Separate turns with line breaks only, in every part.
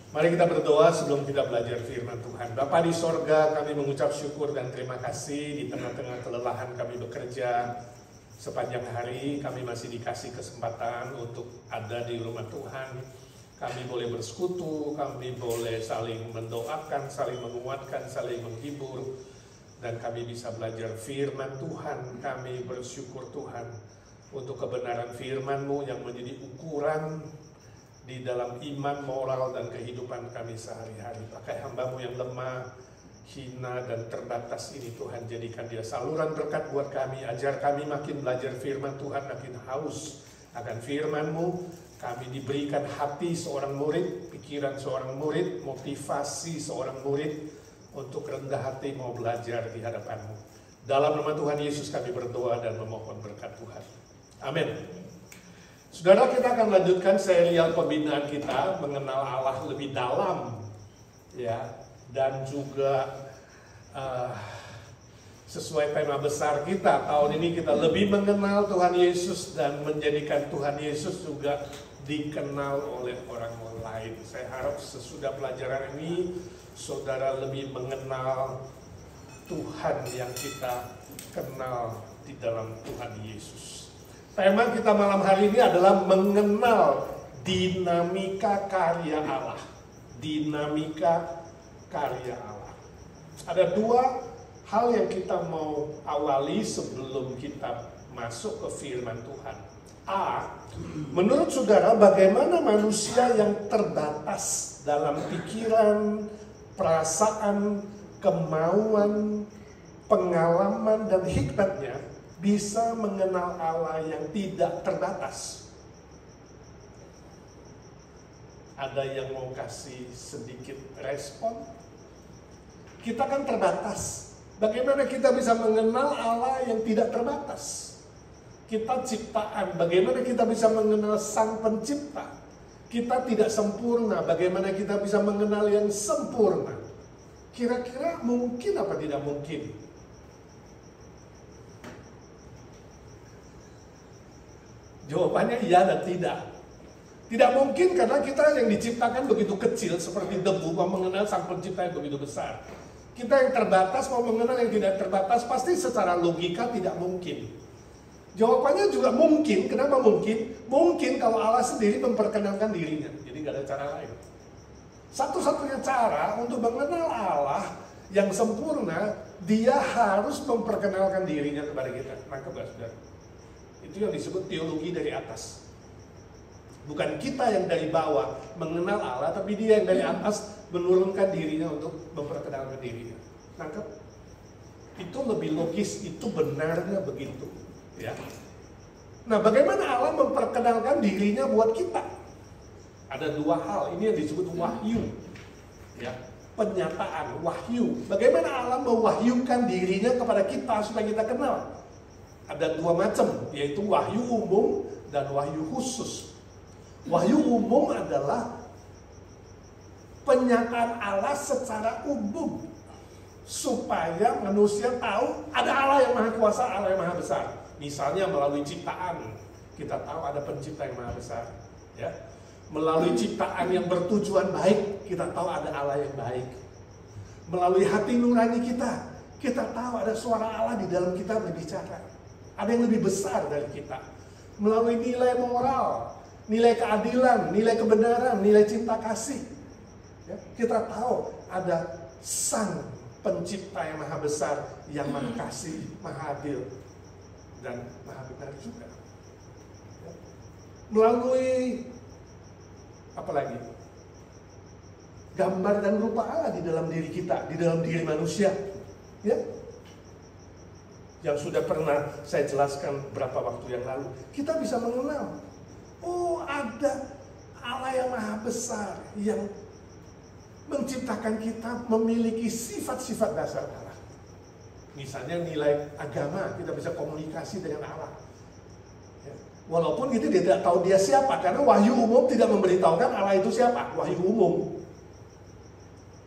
Mari kita berdoa sebelum kita belajar firman Tuhan. Bapa di sorga, kami mengucap syukur dan terima kasih di tengah-tengah kelelahan kami bekerja sepanjang hari. Kami masih dikasih kesempatan untuk ada di rumah Tuhan. Kami boleh bersekutu, kami boleh saling mendoakan, saling menguatkan, saling menghibur. Dan kami bisa belajar firman Tuhan. Kami bersyukur Tuhan untuk kebenaran firman-Mu yang menjadi ukuran di dalam iman, moral, dan kehidupan kami sehari-hari. Pakai hamba-Mu yang lemah, hina, dan terbatas ini Tuhan, jadikan dia saluran berkat buat kami. Ajar kami makin belajar firman Tuhan, makin haus akan firman-Mu. Kami diberikan hati seorang murid, pikiran seorang murid, motivasi seorang murid untuk rendah hati mau belajar di hadapan-Mu. Dalam nama Tuhan Yesus kami berdoa dan memohon berkat Tuhan. Amin. Saudara, kita akan lanjutkan serial pembinaan kita mengenal Allah lebih dalam, ya, dan juga sesuai tema besar kita tahun ini, kita lebih mengenal Tuhan Yesus dan menjadikan Tuhan Yesus juga dikenal oleh orang lain. Saya harap sesudah pelajaran ini saudara lebih mengenal Tuhan yang kita kenal di dalam Tuhan Yesus. Tema kita malam hari ini adalah mengenal dinamika karya Allah. Dinamika karya Allah. Ada dua hal yang kita mau awali sebelum kita masuk ke firman Tuhan. A, menurut saudara bagaimana manusia yang terbatas dalam pikiran, perasaan, kemauan, pengalaman, dan hikmatnya bisa mengenal Allah yang tidak terbatas? Ada yang mau kasih sedikit respon? Kita kan terbatas. Bagaimana kita bisa mengenal Allah yang tidak terbatas? Kita ciptaan, bagaimana kita bisa mengenal Sang Pencipta? Kita tidak sempurna, bagaimana kita bisa mengenal yang sempurna? Kira-kira mungkin apa tidak mungkin? Jawabannya iya dan tidak. Tidak mungkin karena kita yang diciptakan begitu kecil seperti debu mau mengenal Sang Pencipta yang begitu besar. Kita yang terbatas mau mengenal yang tidak terbatas, pasti secara logika tidak mungkin. Jawabannya juga mungkin. Kenapa mungkin? Mungkin kalau Allah sendiri memperkenalkan dirinya. Jadi gak ada cara lain. Satu-satunya cara untuk mengenal Allah yang sempurna, dia harus memperkenalkan dirinya kepada kita. Nangkep gak, saudara? Itu yang disebut teologi dari atas. Bukan kita yang dari bawah mengenal Allah, tapi dia yang dari atas menurunkan dirinya untuk memperkenalkan dirinya. Nangkep? Itu lebih logis, itu benarnya begitu. Ya. Nah, bagaimana Allah memperkenalkan dirinya buat kita? Ada dua hal, ini yang disebut wahyu. Ya, penyataan, wahyu. Bagaimana Allah mewahyukan dirinya kepada kita supaya kita kenal? Ada dua macam, yaitu wahyu umum dan wahyu khusus. Wahyu umum adalah penyataan Allah secara umum, supaya manusia tahu ada Allah yang maha kuasa, Allah yang maha besar. Misalnya melalui ciptaan, kita tahu ada pencipta yang maha besar. Ya. Melalui ciptaan yang bertujuan baik, kita tahu ada Allah yang baik. Melalui hati nurani kita tahu ada suara Allah di dalam kita berbicara. Ada yang lebih besar dari kita. Melalui nilai moral, nilai keadilan, nilai kebenaran, nilai cinta kasih. Ya, kita tahu ada Sang Pencipta yang maha besar, yang maha kasih, maha adil, dan maha benar juga. Ya. Melalui apa lagi? Gambar dan rupa Allah di dalam diri kita, di dalam diri manusia. Ya. Yang sudah pernah saya jelaskan beberapa waktu yang lalu. Kita bisa mengenal, oh ada Allah yang maha besar, yang menciptakan kita memiliki sifat-sifat dasar Allah. Misalnya nilai agama, kita bisa komunikasi dengan Allah. Ya. Walaupun kita tidak tahu dia siapa, karena wahyu umum tidak memberitahukan Allah itu siapa, wahyu umum.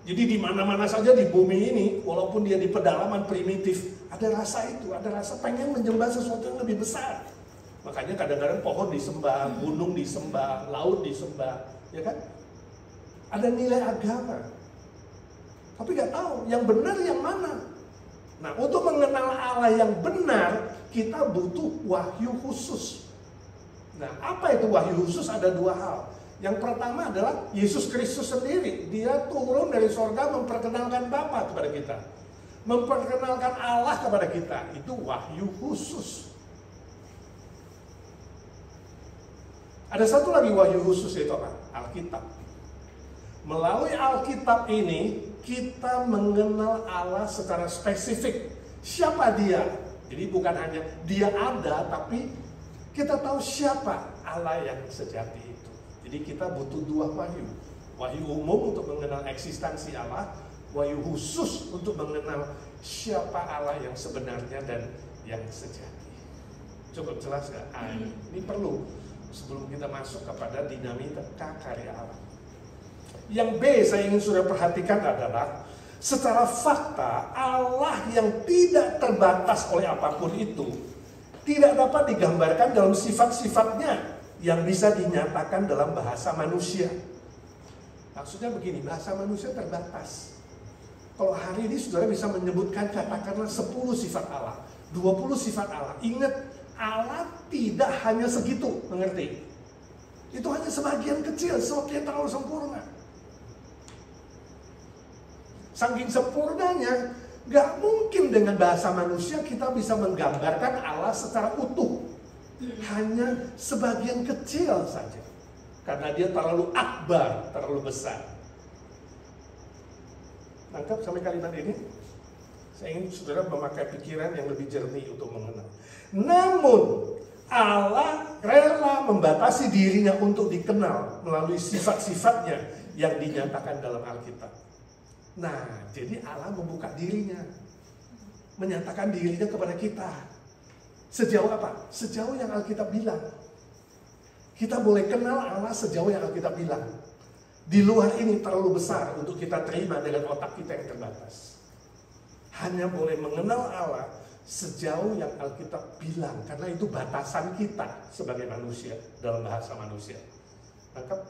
Jadi di mana-mana saja di bumi ini, walaupun dia di pedalaman primitif, ada rasa itu, ada rasa pengen menyembah sesuatu yang lebih besar. Makanya kadang-kadang pohon disembah, gunung disembah, laut disembah, ya kan? ada nilai agama. Tapi nggak tahu yang benar yang mana. Nah, untuk mengenal Allah yang benar, kita butuh wahyu khusus. Nah, apa itu wahyu khusus? Ada dua hal. Yang pertama adalah Yesus Kristus sendiri. Dia turun dari sorga memperkenalkan Bapa kepada kita. Memperkenalkan Allah kepada kita. Itu wahyu khusus. Ada satu lagi wahyu khusus, yaitu apa? Alkitab. Melalui Alkitab ini, kita mengenal Allah secara spesifik. Siapa dia? Jadi bukan hanya dia ada, tapi kita tahu siapa Allah yang sejati itu. Jadi kita butuh dua wahyu. Wahyu umum untuk mengenal eksistensi Allah, wahyu khusus untuk mengenal siapa Allah yang sebenarnya dan yang sejati. Cukup jelas nggak? Ini perlu sebelum kita masuk kepada dinamika karya Allah. Yang B saya ingin sudah perhatikan adalah secara fakta Allah yang tidak terbatas oleh apapun itu tidak dapat digambarkan dalam sifat-sifatnya yang bisa dinyatakan dalam bahasa manusia. Maksudnya begini, bahasa manusia terbatas. Kalau hari ini saudara bisa menyebutkan katakanlah 10 sifat Allah, 20 sifat Allah. Ingat, Allah tidak hanya segitu, mengerti? Itu hanya sebagian kecil, sebabnya terlalu sempurna. Saking sempurnanya, gak mungkin dengan bahasa manusia kita bisa menggambarkan Allah secara utuh. Hanya sebagian kecil saja. Karena dia terlalu akbar, terlalu besar. Nangkap sampai kalimat ini? Saya ingin saudara memakai pikiran yang lebih jernih untuk mengenal. Namun, Allah rela membatasi dirinya untuk dikenal melalui sifat-sifatnya yang dinyatakan dalam Alkitab. Nah, jadi Allah membuka dirinya, menyatakan dirinya kepada kita. Sejauh apa? Sejauh yang Alkitab bilang. Kita boleh kenal Allah sejauh yang Alkitab bilang. Di luar ini terlalu besar untuk kita terima dengan otak kita yang terbatas. Hanya boleh mengenal Allah sejauh yang Alkitab bilang. Karena itu batasan kita sebagai manusia, dalam bahasa manusia. Maka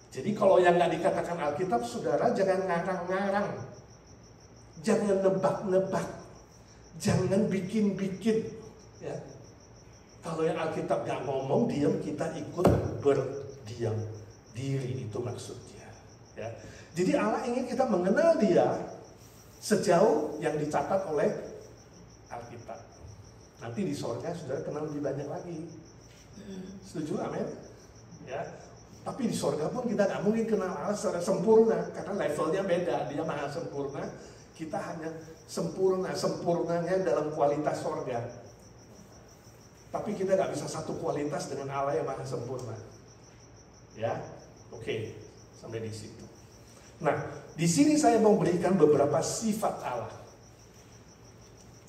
jadi kalau yang nggak dikatakan Alkitab, saudara jangan ngarang-ngarang. Jangan nebak-nebak. Jangan bikin-bikin. Ya. Kalau yang Alkitab nggak ngomong, diam, kita ikut berdiam diri. Itu maksudnya. Ya. Jadi Allah ingin kita mengenal dia sejauh yang dicatat oleh Alkitab. Nanti di sorga saudara kenal lebih banyak lagi. Setuju? Amin? Ya. Tapi di sorga pun kita nggak mungkin kenal Allah secara sempurna karena levelnya beda. Dia maha sempurna, kita hanya sempurnanya dalam kualitas sorga. Tapi kita nggak bisa satu kualitas dengan Allah yang maha sempurna. Ya, oke, sampai di situ. Nah, di sini saya mau berikan beberapa sifat Allah.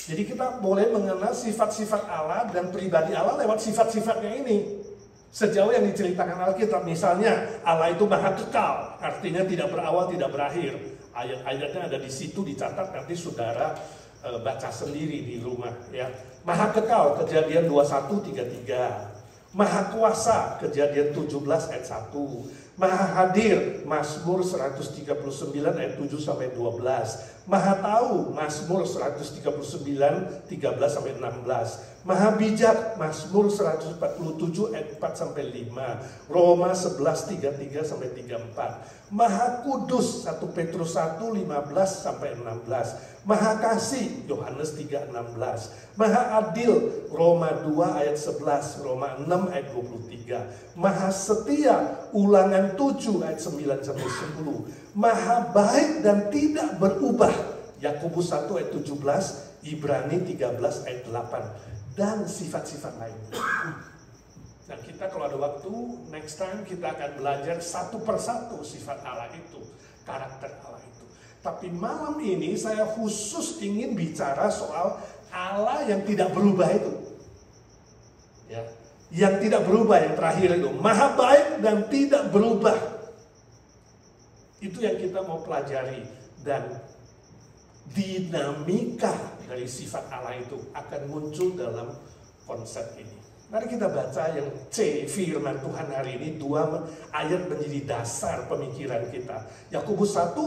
Jadi kita boleh mengenal sifat-sifat Allah dan pribadi Allah lewat sifat-sifatnya ini. Sejauh yang diceritakan Alkitab, misalnya Allah itu maha kekal, artinya tidak berawal, tidak berakhir. Ayat-ayatnya ada di situ dicatat, nanti saudara baca sendiri di rumah. Ya, maha kekal, Kejadian 21:33. Maha kuasa, Kejadian 17 ayat 1. Maha hadir, Mazmur 139 ayat 7-12. Maha tahu, Mazmur 139 13-16. Maha bijak, Mazmur 147 ayat 4-5. Roma 11 33-34. Maha kudus, 1 Petrus 1 15-16. Maha kasih, Yohanes 3:16. Maha adil, Roma 2 ayat 11, Roma 6 ayat 23. Maha setia, Ulangan 7 ayat 9-10. Maha baik dan tidak berubah, Yakobus 1 ayat 17, Ibrani 13 ayat 8. Dan sifat-sifat lain. Nah, kita kalau ada waktu, next time kita akan belajar satu persatu sifat Allah itu, karakter Allah itu. Tapi malam ini saya khusus ingin bicara soal Allah yang tidak berubah itu. Ya, yang tidak berubah, yang terakhir itu, maha baik dan tidak berubah. Itu yang kita mau pelajari. Dan dinamika dari sifat Allah itu akan muncul dalam konsep ini. Mari kita baca yang C, firman Tuhan hari ini, 2 ayat menjadi dasar pemikiran kita. Yakobus 1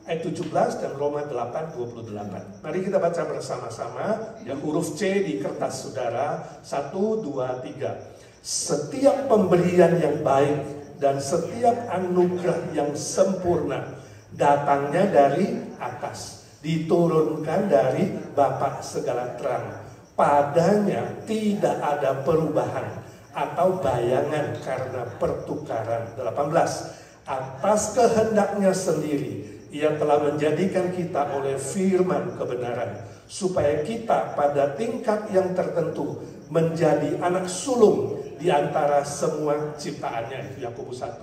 ayat 17 dan Roma 8 28. Mari kita baca bersama-sama ya, huruf C di kertas saudara. 1, 2, 3. Setiap pemberian yang baik dan setiap anugerah yang sempurna datangnya dari atas, diturunkan dari Bapa segala terang. Padanya tidak ada perubahan atau bayangan karena pertukaran. 18. Atas kehendaknya sendiri Ia telah menjadikan kita oleh firman kebenaran, supaya kita pada tingkat yang tertentu menjadi anak sulung di antara semua ciptaannya. Yakobus 1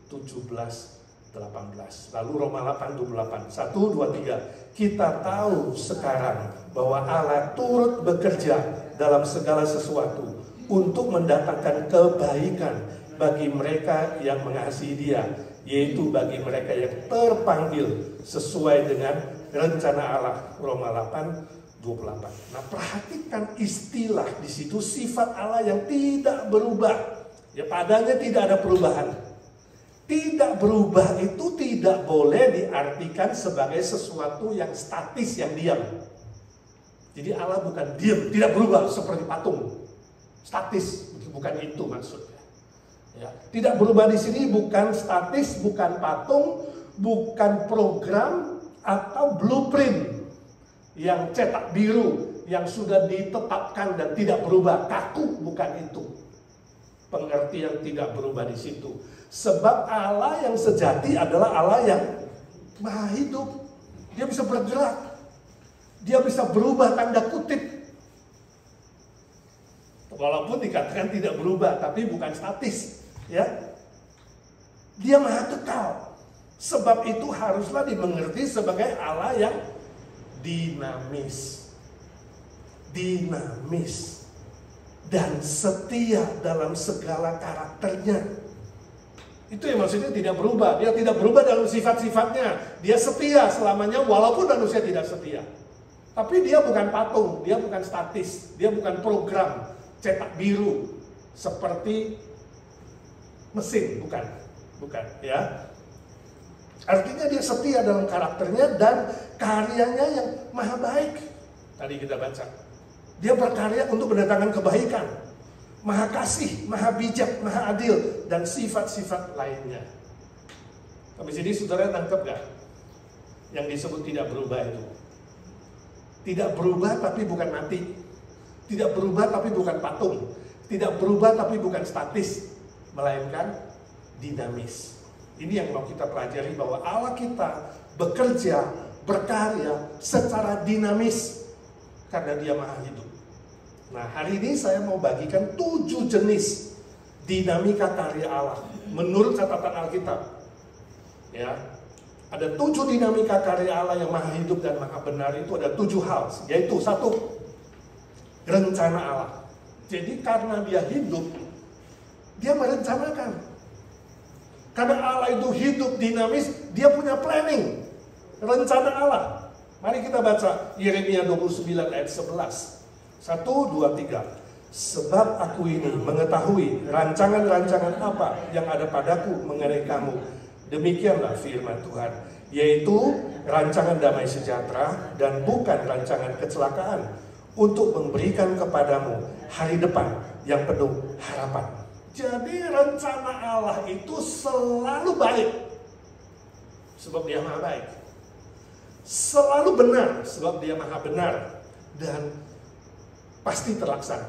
17 18. Lalu Roma 8 28. 1 2 3. Kita tahu sekarang bahwa Allah turut bekerja dalam segala sesuatu untuk mendatangkan kebaikan bagi mereka yang mengasihi Dia, yaitu bagi mereka yang terpanggil sesuai dengan rencana Allah. Roma 8 28. Nah, perhatikan istilah di situ, sifat Allah yang tidak berubah. Ya, padanya tidak ada perubahan. Tidak berubah itu tidak boleh diartikan sebagai sesuatu yang statis, yang diam. Jadi Allah bukan diam, tidak berubah seperti patung. Statis, bukan itu maksudnya. Ya, tidak berubah di sini bukan statis, bukan patung, bukan program atau blueprint yang cetak biru, yang sudah ditetapkan dan tidak berubah. Kaku, bukan itu. Pengertian tidak berubah di situ. Sebab Allah yang sejati adalah Allah yang maha hidup. Dia bisa bergerak. Dia bisa berubah, tanda kutip. Walaupun dikatakan tidak berubah, tapi bukan statis. Ya, Dia maha kekal. Sebab itu haruslah dimengerti sebagai Allah yang dinamis. Dinamis. Dan setia dalam segala karakternya. Itu yang maksudnya tidak berubah. Dia tidak berubah dalam sifat-sifatnya. Dia setia selamanya walaupun manusia tidak setia. Tapi dia bukan patung, dia bukan statis, dia bukan program cetak biru seperti mesin, bukan ya. Artinya dia setia dalam karakternya dan karyanya yang maha baik. Tadi kita baca. Dia berkarya untuk mendatangkan kebaikan. Maha kasih, maha bijak, maha adil, dan sifat-sifat lainnya. Tapi jadi saudara tangkap gak? Yang disebut tidak berubah itu. Tidak berubah tapi bukan mati. Tidak berubah tapi bukan patung. Tidak berubah tapi bukan statis. Melainkan dinamis. Ini yang mau kita pelajari, bahwa Allah kita bekerja, berkarya secara dinamis. Karena Dia maha hidup. Nah, hari ini saya mau bagikan 7 jenis dinamika karya Allah menurut catatan Alkitab. Ya, ada 7 dinamika karya Allah yang maha hidup dan maha benar. Itu ada 7 hal, yaitu 1, rencana Allah. Jadi karena Dia hidup, Dia merencanakan. Karena Allah itu hidup dinamis, Dia punya planning, rencana Allah. Mari kita baca Yeremia 29 ayat 11. 1, 2, 3. Sebab aku ini mengetahui rancangan-rancangan apa yang ada padaku mengenai kamu. Demikianlah firman Tuhan, yaitu rancangan damai sejahtera dan bukan rancangan kecelakaan, untuk memberikan kepadamu hari depan yang penuh harapan. Jadi rencana Allah itu selalu baik, sebab Dia maha baik. Selalu benar, sebab Dia maha benar. Dan pasti terlaksana.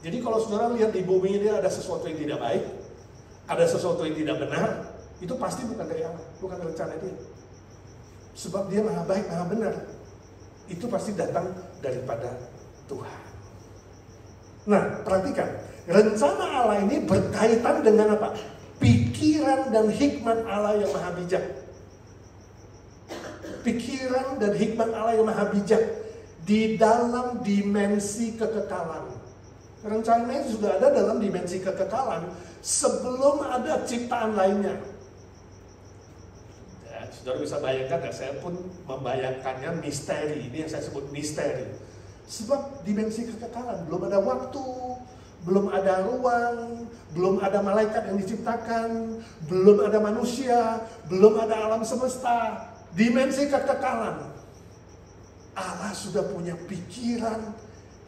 Jadi kalau saudara lihat di bumi ini ada sesuatu yang tidak baik, ada sesuatu yang tidak benar, itu pasti bukan dari Allah, bukan rencana Dia. Sebab Dia maha baik, maha benar. Itu pasti datang daripada Tuhan. Nah, perhatikan, rencana Allah ini berkaitan dengan apa? Pikiran dan hikmat Allah yang maha bijak. Pikiran dan hikmat Allah yang maha bijak di dalam dimensi kekekalan. Rencananya sudah ada dalam dimensi kekekalan sebelum ada ciptaan lainnya. Ya, saudara bisa bayangkan, ya, saya pun membayangkannya misteri. Ini yang saya sebut misteri. Sebab dimensi kekekalan, belum ada waktu, belum ada ruang, belum ada malaikat yang diciptakan, belum ada manusia, belum ada alam semesta. Dimensi kekekalan. Allah sudah punya pikiran,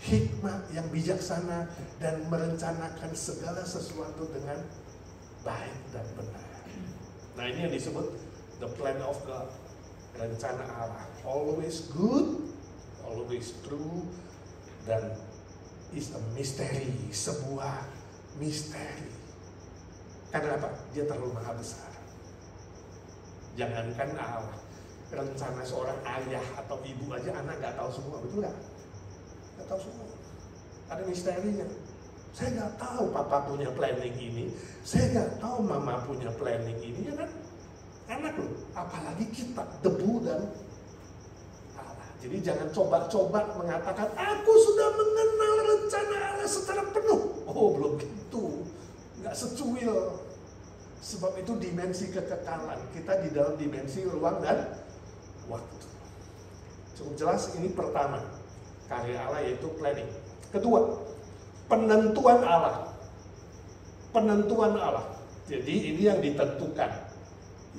hikmat yang bijaksana dan merencanakan segala sesuatu dengan baik dan benar. Nah, ini yang disebut the plan of God. Rencana Allah. Always good, always true, dan is a mystery, sebuah misteri. Karena apa? Dia terlalu maha besar. Jangankan Allah, rencana seorang ayah atau ibu aja anak nggak tahu semua, betul nggak? Nggak tahu semua. Ada misterinya. Saya nggak tahu papa punya planning ini, saya nggak tahu mama punya planning ini, ya kan? Anak loh, apalagi kita, debu dan Allah. Jadi jangan coba-coba mengatakan, aku sudah mengenal rencana Allah secara penuh. Oh, belum gitu. Nggak secuil. Sebab itu dimensi kekekalan. Kita di dalam dimensi ruang dan waktu. Cukup jelas, ini pertama. Karya Allah yaitu planning. Kedua, penentuan Allah. Penentuan Allah. Jadi ini yang ditentukan.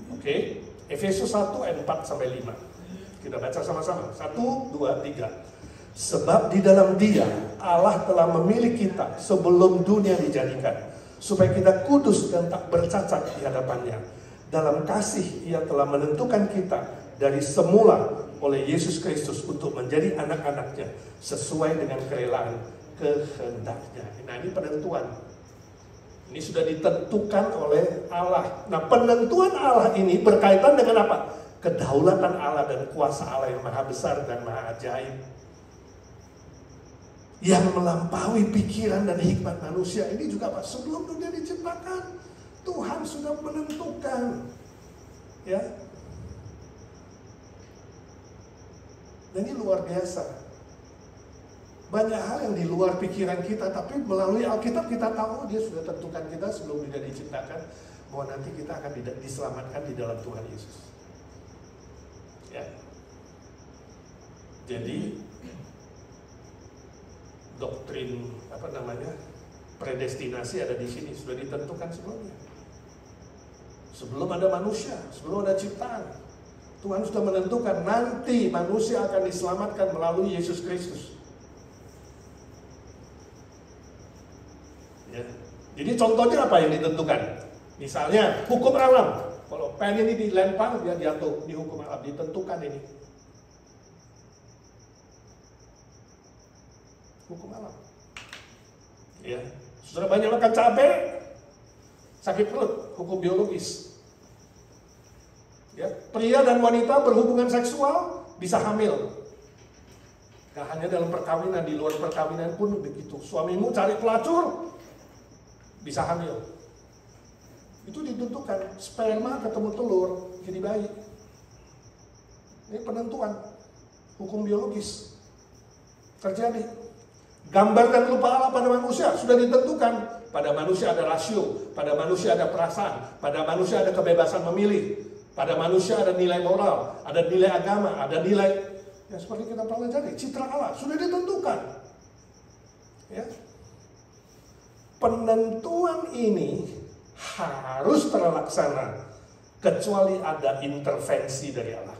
Oke, Efesus 1 ayat 4 sampai 5. Kita baca sama-sama. 1, 2, 3. Sebab di dalam Dia Allah telah memilih kita sebelum dunia dijadikan, supaya kita kudus dan tak bercacat di hadapannya. Dalam kasih Ia telah menentukan kita dari semula oleh Yesus Kristus untuk menjadi anak-anaknya sesuai dengan kerelaan kehendaknya. Nah, ini penentuan. Ini sudah ditentukan oleh Allah. Nah, penentuan Allah ini berkaitan dengan apa? Kedaulatan Allah dan kuasa Allah yang maha besar dan maha ajaib. Yang melampaui pikiran dan hikmat manusia. Ini juga Pak, sebelum dunia diciptakan, Tuhan sudah menentukan. Ya. Dan ini luar biasa. Banyak hal yang di luar pikiran kita, tapi melalui Alkitab kita tahu Dia sudah tentukan kita sebelum Dia diciptakan, bahwa nanti kita akan diselamatkan di dalam Tuhan Yesus. Ya. Jadi doktrin predestinasi ada di sini, sudah ditentukan sebelumnya. Sebelum ada manusia, sebelum ada ciptaan, Tuhan sudah menentukan nanti manusia akan diselamatkan melalui Yesus Kristus. Ya. Jadi contohnya apa yang ditentukan? Misalnya hukum alam. Kalau pen ini dilempar, dia jatuh di hukum alam. Ditentukan ini. Hukum alam. Ya. Sudah banyak makan cabai, sakit perut. Hukum biologis. Ya. Pria dan wanita berhubungan seksual bisa hamil. Gak hanya dalam perkawinan, di luar perkawinan pun begitu. Suamimu cari pelacur, bisa hamil. Itu ditentukan. Sperma ketemu telur, jadi bayi. Ini penentuan. Hukum biologis. Terjadi. Gambar dan rupa Allah pada manusia sudah ditentukan. Pada manusia ada rasio, pada manusia ada perasaan, pada manusia ada kebebasan memilih, pada manusia ada nilai moral, ada nilai agama, ada nilai, ya seperti kita pelajari, citra Allah sudah ditentukan. Ya. Penentuan ini harus terlaksana kecuali ada intervensi dari Allah.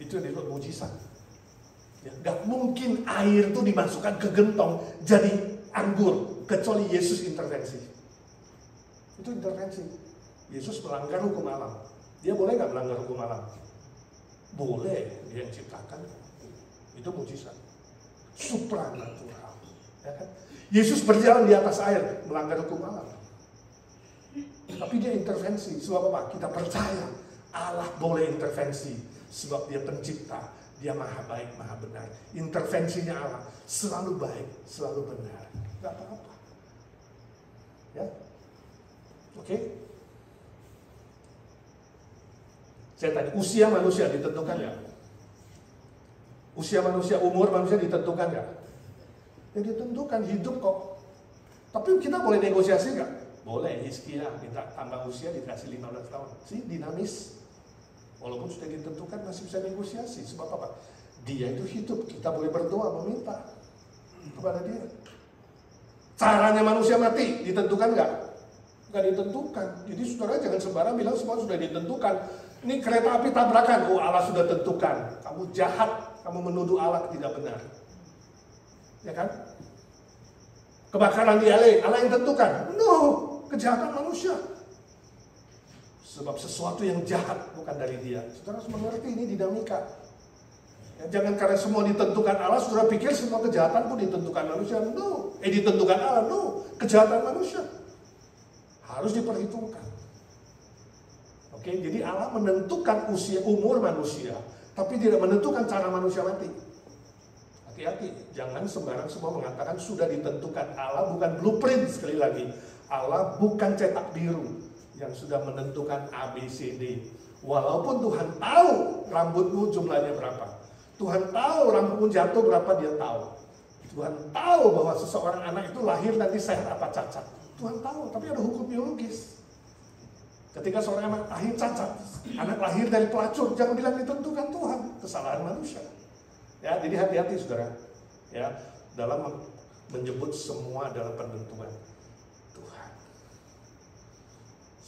Itu yang disebut mujizat. Ya, gak mungkin air itu dimasukkan ke gentong jadi anggur kecuali Yesus intervensi. Itu intervensi. Yesus melanggar hukum alam. Dia boleh gak melanggar hukum alam? Boleh, dia yang ciptakan. Itu mujizat. Supranatural. Ya kan? Yesus berjalan di atas air, melanggar hukum alam. Tapi dia intervensi. Sebab apa? Kita percaya Allah boleh intervensi. Sebab dia pencipta. Dia maha baik, maha benar. Intervensinya Allah selalu baik, selalu benar. Gak apa-apa. Ya? Oke? Saya tanya, usia manusia ditentukan ya? Usia manusia, umur manusia ditentukan nggak? Ya ditentukan, hidup kok. Tapi kita boleh negosiasi nggak? Boleh, Hizkia minta tambah usia dikasih 15 tahun. Dinamis. Walaupun sudah ditentukan masih bisa negosiasi. Sebab apa? Dia itu hidup, kita boleh berdoa meminta kepada dia. Caranya manusia mati ditentukan nggak? Nggak ditentukan. Jadi saudara jangan sembarang bilang semua sudah ditentukan. Ini kereta api tabrakan, oh Allah sudah tentukan. Kamu jahat, kamu menuduh Allah tidak benar. Ya kan? Kebakaran di LA, Allah yang tentukan. No, kejahatan manusia. Sebab sesuatu yang jahat bukan dari dia. Saudara harus mengerti ini dinamika. Ya, jangan karena semua ditentukan Allah, saudara pikir semua kejahatan pun ditentukan manusia. No, ditentukan Allah. No, kejahatan manusia harus diperhitungkan. Oke, jadi Allah menentukan usia umur manusia, tapi tidak menentukan cara manusia mati. Hati-hati, jangan sembarang semua mengatakan sudah ditentukan. Allah bukan blueprint, sekali lagi. Allah bukan cetak biru yang sudah menentukan ABCD. Walaupun Tuhan tahu rambutmu jumlahnya berapa. Tuhan tahu rambutmu jatuh berapa, dia tahu. Tuhan tahu bahwa seseorang anak itu lahir nanti sehat apa cacat. Tuhan tahu, tapi ada hukum biologis. Ketika seorang anak lahir cacat, anak lahir dari pelacur, jangan bilang ditentukan Tuhan, kesalahan manusia. Ya, jadi hati-hati saudara. Ya, dalam menyebut semua adalah penentuan Tuhan.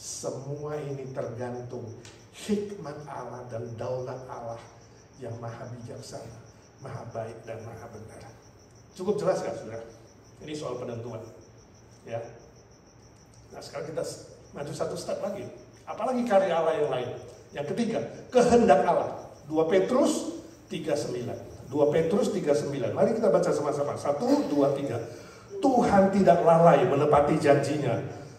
Semua ini tergantung hikmat Allah dan daulat Allah yang maha bijaksana, maha baik dan maha benar. Cukup jelas kan saudara? Ini soal penentuan. Ya. Nah sekarang kita maju satu step lagi. Apalagi karya Allah yang lain. Yang ketiga, kehendak Allah. 2 Petrus 3:9. 2 Petrus 3:9. Mari kita baca sama-sama. 1, 2, 3. Tuhan tidak lalai menepati janjinya.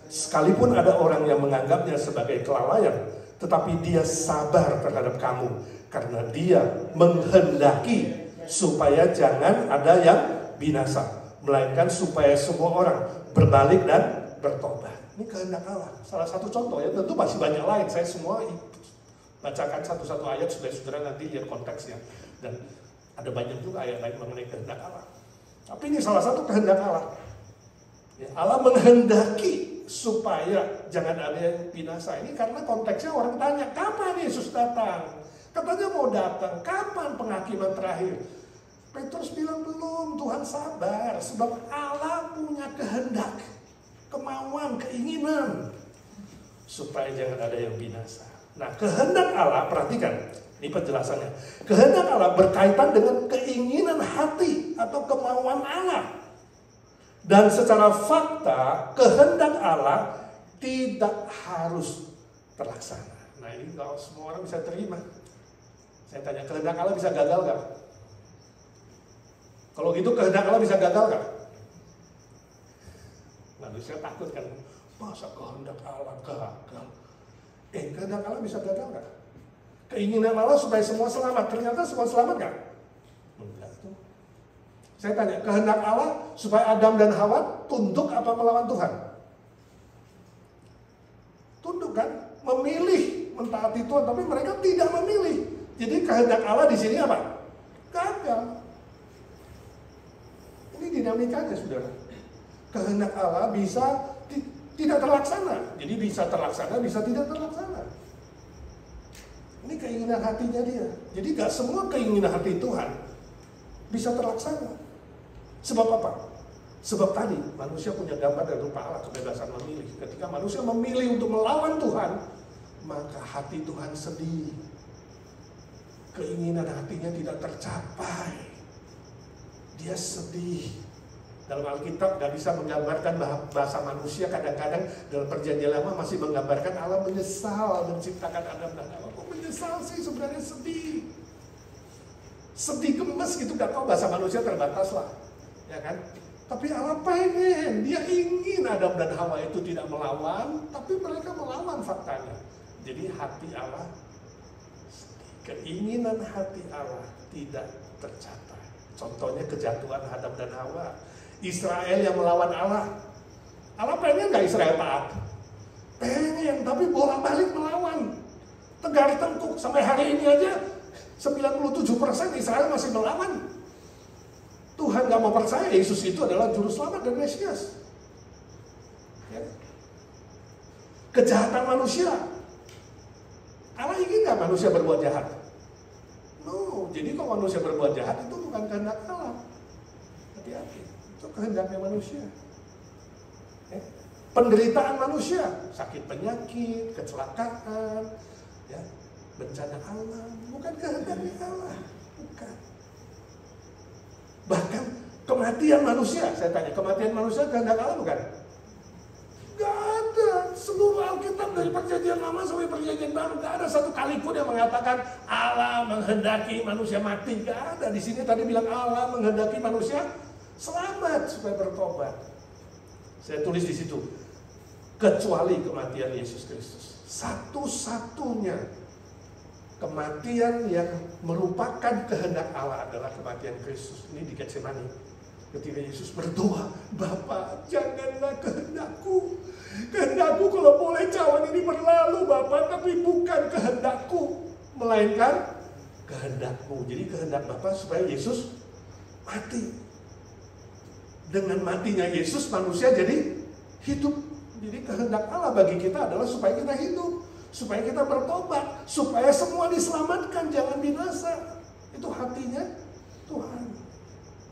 Sekalipun ada orang yang menganggapnya sebagai kelalaian, tetapi dia sabar terhadap kamu. Karena dia menghendaki supaya jangan ada yang binasa, melainkan supaya semua orang berbalik dan bertobat. Ini kehendak Allah. Salah satu contoh ya, tentu masih banyak lain. Saya semua bacakan satu-satu ayat supaya saudara nanti lihat konteksnya. Dan ada banyak juga ayat lain mengenai kehendak Allah. Tapi ini salah satu kehendak Allah. Ya, Allah menghendaki supaya jangan ada yang binasa. Ini karena konteksnya orang tanya, kapan Yesus datang? Katanya mau datang, kapan penghakiman terakhir? Petrus bilang belum, Tuhan sabar. Sebab Allah punya kehendak, kemauan, keinginan supaya jangan ada yang binasa. Nah, kehendak Allah, perhatikan, ini penjelasannya. Kehendak Allah berkaitan dengan keinginan hati atau kemauan Allah. Dan secara fakta, kehendak Allah tidak harus terlaksana. Nah, ini kalau semua orang bisa terima. Saya tanya, kehendak Allah bisa gagal gak? Kalau gitu kehendak Allah bisa gagal gak? Manusia takut kan, masa kehendak Allah gagal? Kehendak Allah bisa gagal gak? Keinginan Allah supaya semua selamat, ternyata semua selamat gak? Enggak tuh. Saya tanya, kehendak Allah supaya Adam dan Hawa tunduk apa melawan Tuhan? Tunduk kan? Memilih mentaati Tuhan, tapi mereka tidak memilih. Jadi kehendak Allah di sini apa? Gagal. Ini dinamikanya, saudara. Kehendak Allah bisa tidak terlaksana. Jadi bisa terlaksana, bisa tidak terlaksana. Ini keinginan hatinya dia. Jadi gak semua keinginan hati Tuhan bisa terlaksana. Sebab apa? Sebab tadi manusia punya gambar dan rupa Allah, kebebasan memilih. Ketika manusia memilih untuk melawan Tuhan, maka hati Tuhan sedih. Keinginan hatinya tidak tercapai. Dia sedih. Dalam Alkitab gak bisa menggambarkan bahasa manusia. Kadang-kadang dalam perjanjian lama masih menggambarkan Allah menyesal menciptakan Adam dan Hawa. Kok menyesal sih? Sebenarnya sedih. Sedih gemes gitu. Gak tahu bahasa manusia terbatas lah. Ya kan? Tapi Allah pengen. Dia ingin Adam dan Hawa itu tidak melawan. Tapi mereka melawan faktanya. Jadi hati Allah, keinginan hati Allah tidak tercapai. Contohnya kejatuhan Adam dan Hawa. Israel yang melawan Allah. Allah pengen gak Israel taat? Pengen, tapi bolak-balik melawan. Tegar tengkuk, sampai hari ini aja 97% Israel masih melawan. Tuhan gak mau percaya Yesus itu adalah juru selamat dan Mesias. Ya. Kejahatan manusia. Allah ingin gak manusia berbuat jahat? No, jadi kalau kalau manusia berbuat jahat itu bukan kehendak Allah. Hati-hati, itu kehendaknya manusia. Penderitaan manusia, sakit penyakit, kecelakaan, ya, bencana alam, bukan kehendaknya Allah, bukan. Bahkan kematian manusia, saya tanya, kematian manusia kehendak Allah bukan? Gak ada. Seluruh Alkitab dari perjanjian lama sampai perjanjian baru, gak ada satu kali pun yang mengatakan Allah menghendaki manusia mati. Gak ada. Di sini tadi bilang Allah menghendaki manusia selamat supaya bertobat. Saya tulis di situ, kecuali kematian Yesus Kristus. Satu-satunya kematian yang merupakan kehendak Allah adalah kematian Kristus. Ini di Getsemani. Ketika Yesus berdoa, Bapa, janganlah kehendakku. Kehendakku kalau boleh cawan ini berlalu, Bapa, tapi bukan kehendakku, melainkan kehendakmu. Jadi kehendak Bapa supaya Yesus mati. Dengan matinya Yesus, manusia jadi hidup. Jadi kehendak Allah bagi kita adalah supaya kita hidup, supaya kita bertobat, supaya semua diselamatkan, jangan binasa. Itu hatinya Tuhan.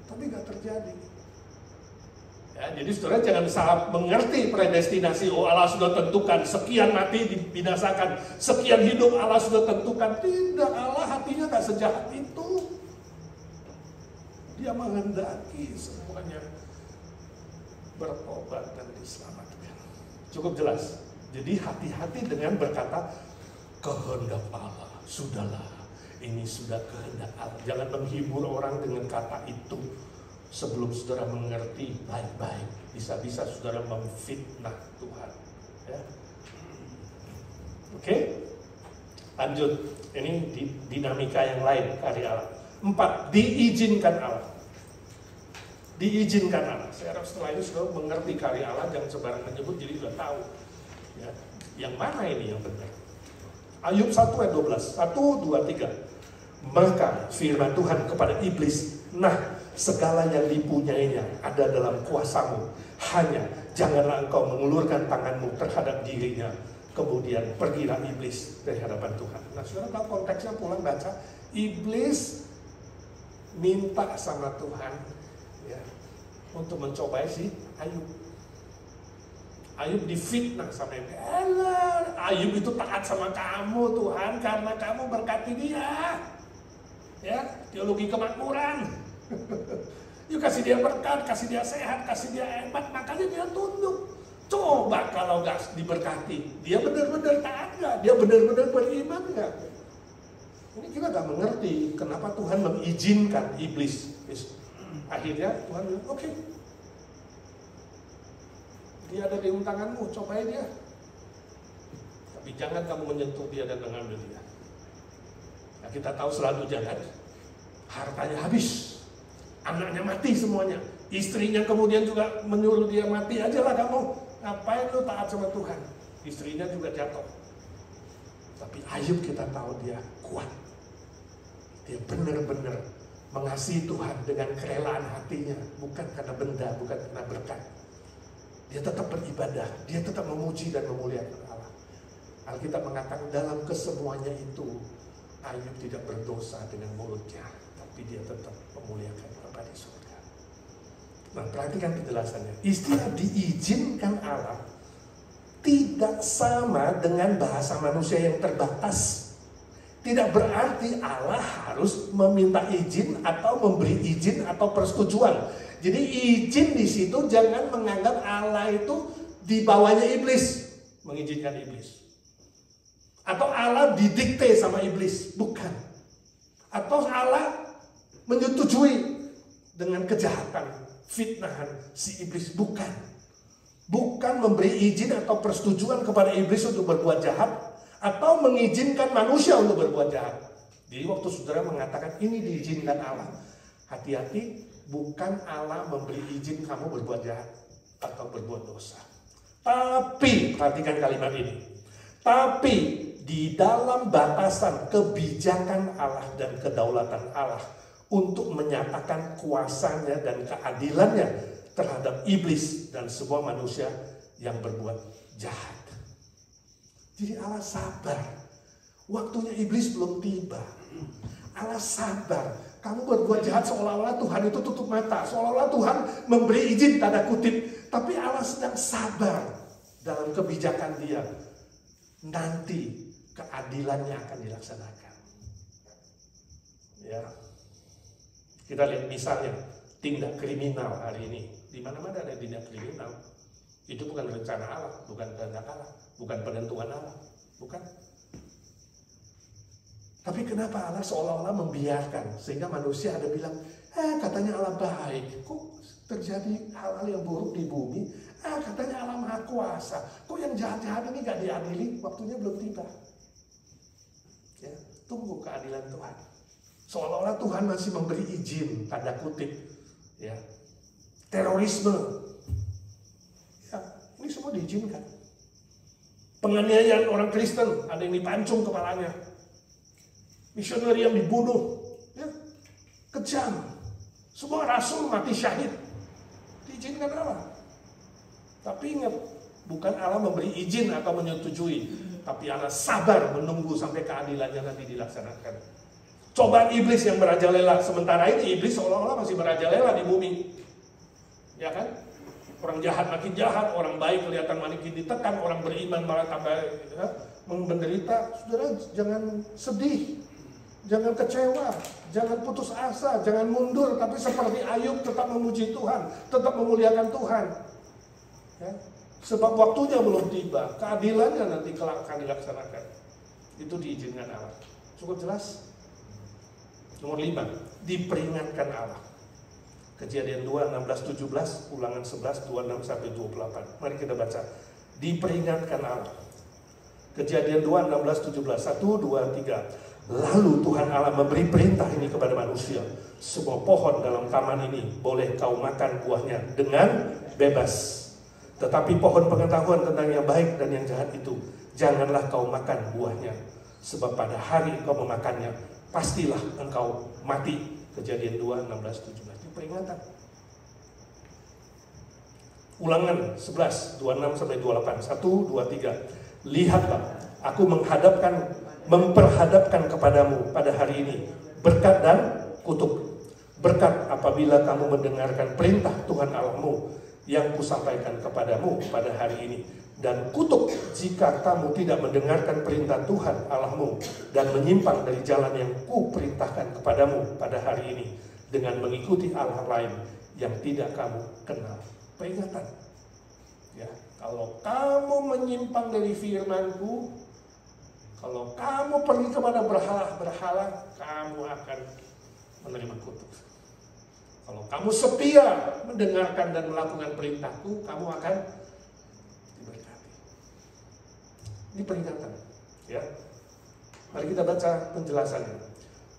Tapi gak terjadi. Ya, jadi saudara jangan salah mengerti predestinasi. Oh, Allah sudah tentukan sekian mati dibinasakan, sekian hidup Allah sudah tentukan. Tidak, Allah hatinya gak sejahat itu. Dia menghendaki semuanya bertobat dan diselamatkan. Cukup jelas. Jadi hati-hati dengan berkata kehendak Allah. Sudahlah, ini sudah kehendak Allah. Jangan menghibur orang dengan kata itu sebelum saudara mengerti baik-baik. Bisa-bisa saudara memfitnah Tuhan. Ya. Oke, lanjut. Ini dinamika yang lain karya Allah. 4, diizinkan Allah. Diizinkan Allah. Saya harap setelah ini saudara mengerti karya Allah, jangan sembarangan menyebut, jadi sudah tahu. Ya. Yang mana ini yang benar? Ayub 1 ayat 12. 1, 2, 3. Maka firman Tuhan kepada iblis, nah segala yang dipunyainya ada dalam kuasamu, hanya janganlah engkau mengulurkan tanganmu terhadap dirinya. Kemudian pergilah iblis dari hadapan Tuhan. Nah saudara tahu konteksnya, pulang baca. Iblis minta sama Tuhan ya, untuk mencobai si Ayub. Ayub difitnah sama Iblis. Ayub itu taat sama kamu Tuhan karena kamu berkati dia. Ya, teologi kemakmuran. Yuk kasih dia berkat, kasih dia sehat, kasih dia hebat, makanya dia tunduk. Coba kalau gak diberkati, dia benar-benar taat gak? Dia benar-benar beriman gak? Ini kita gak mengerti kenapa Tuhan mengizinkan iblis. Akhirnya Tuhan bilang, oke. Dia ada di tanganmu, cobain dia. Tapi jangan kamu menyentuh dia dan mengambil dia. Nah, kita tahu selanjutnya kan, hartanya habis, anaknya mati semuanya, istrinya kemudian juga menyuruh dia mati aja lah kamu, ngapain lu taat sama Tuhan? Istrinya juga jatuh. Tapi Ayub kita tahu dia kuat, dia benar-benar mengasihi Tuhan dengan kerelaan hatinya, bukan karena benda, bukan karena berkat. Dia tetap beribadah, dia tetap memuji dan memuliakan Allah. Alkitab mengatakan dalam kesemuanya itu Ayub tidak berdosa dengan mulutnya, tapi dia tetap memuliakan Bapa di surga. Nah, perhatikan penjelasannya. Istilah diizinkan Allah tidak sama dengan bahasa manusia yang terbatas. Tidak berarti Allah harus meminta izin atau memberi izin atau persetujuan. Jadi izin di situ jangan menganggap Allah itu di bawahnya iblis, mengizinkan iblis. Atau Allah didikte sama iblis, bukan. Atau Allah menyetujui dengan kejahatan, fitnahan si iblis, bukan. Bukan memberi izin atau persetujuan kepada iblis untuk berbuat jahat, atau mengizinkan manusia untuk berbuat jahat. Jadi waktu saudara mengatakan ini diizinkan Allah, hati-hati, bukan Allah memberi izin kamu berbuat jahat atau berbuat dosa. Tapi, perhatikan kalimat ini. Tapi di dalam batasan kebijakan Allah dan kedaulatan Allah untuk menyatakan kuasanya dan keadilannya terhadap iblis dan semua manusia yang berbuat jahat. Jadi Allah sabar. Waktunya iblis belum tiba. Allah sabar Kamu berbuat jahat seolah-olah Tuhan itu tutup mata, seolah-olah Tuhan memberi izin tanda kutip, tapi Allah sedang sabar dalam kebijakan Dia. Nanti keadilannya akan dilaksanakan. Ya. Kita lihat misalnya tindak kriminal hari ini. Di mana-mana ada tindak kriminal. Itu bukan rencana Allah, bukan kehendak Allah, bukan penentuan Allah, bukan. Tapi kenapa Allah seolah-olah membiarkan? Sehingga manusia ada bilang, katanya Allah baik. Kok terjadi hal-hal yang buruk di bumi? Katanya Allah Maha Kuasa. Kok yang jahat-jahat ini gak diadili? Waktunya belum tiba. Ya, tunggu keadilan Tuhan. Seolah-olah Tuhan masih memberi izin, tanda kutip. Ya, terorisme. Ya, ini semua diizinkan. Penganiayaan orang Kristen, ada yang dipancung kepalanya. Misioneri yang dibunuh, ya, kejam. Semua rasul mati syahid, diizinkan Allah. Tapi ingat, bukan Allah memberi izin atau menyetujui, tapi Allah sabar menunggu sampai keadilannya nanti dilaksanakan. Cobaan iblis yang merajalela, sementara ini iblis seolah-olah masih merajalela di bumi, ya kan? Orang jahat makin jahat, orang baik kelihatan makin ditekan, orang beriman malah tambah menderita. Saudara, jangan sedih. Jangan kecewa, jangan putus asa, jangan mundur, tapi seperti Ayub tetap memuji Tuhan, tetap memuliakan Tuhan. Ya. Sebab waktunya belum tiba, keadilannya nanti kelak akan dilaksanakan. Itu diizinkan Allah. Cukup jelas? Nomor 5, diperingatkan Allah. Kejadian 2, 16-17, Ulangan 11, 26-28. Mari kita baca. Diperingatkan Allah. Kejadian 2, 16-17, 1, 2, 3. Lalu Tuhan Allah memberi perintah ini kepada manusia. Semua pohon dalam taman ini boleh kau makan buahnya dengan bebas. Tetapi pohon pengetahuan tentang yang baik dan yang jahat itu, janganlah kau makan buahnya. Sebab pada hari engkau memakannya, pastilah engkau mati. Kejadian 2, 16-17. Ini peringatan. Ulangan 11, 26-28. 1, 2, 3. Lihatlah, aku memperhadapkan kepadamu pada hari ini berkat dan kutuk. Berkat apabila kamu mendengarkan perintah Tuhan Allahmu yang kusampaikan kepadamu pada hari ini, dan kutuk jika kamu tidak mendengarkan perintah Tuhan Allahmu dan menyimpang dari jalan yang kuperintahkan kepadamu pada hari ini dengan mengikuti Allah lain yang tidak kamu kenal. Peringatan. Ya, kalau kamu menyimpang dari firman-Ku, kalau kamu pergi kepada berhala-berhala, kamu akan menerima kutuk. Kalau kamu setia mendengarkan dan melakukan perintahku, kamu akan diberkati. Ini peringatan. Ya. Mari kita baca penjelasannya.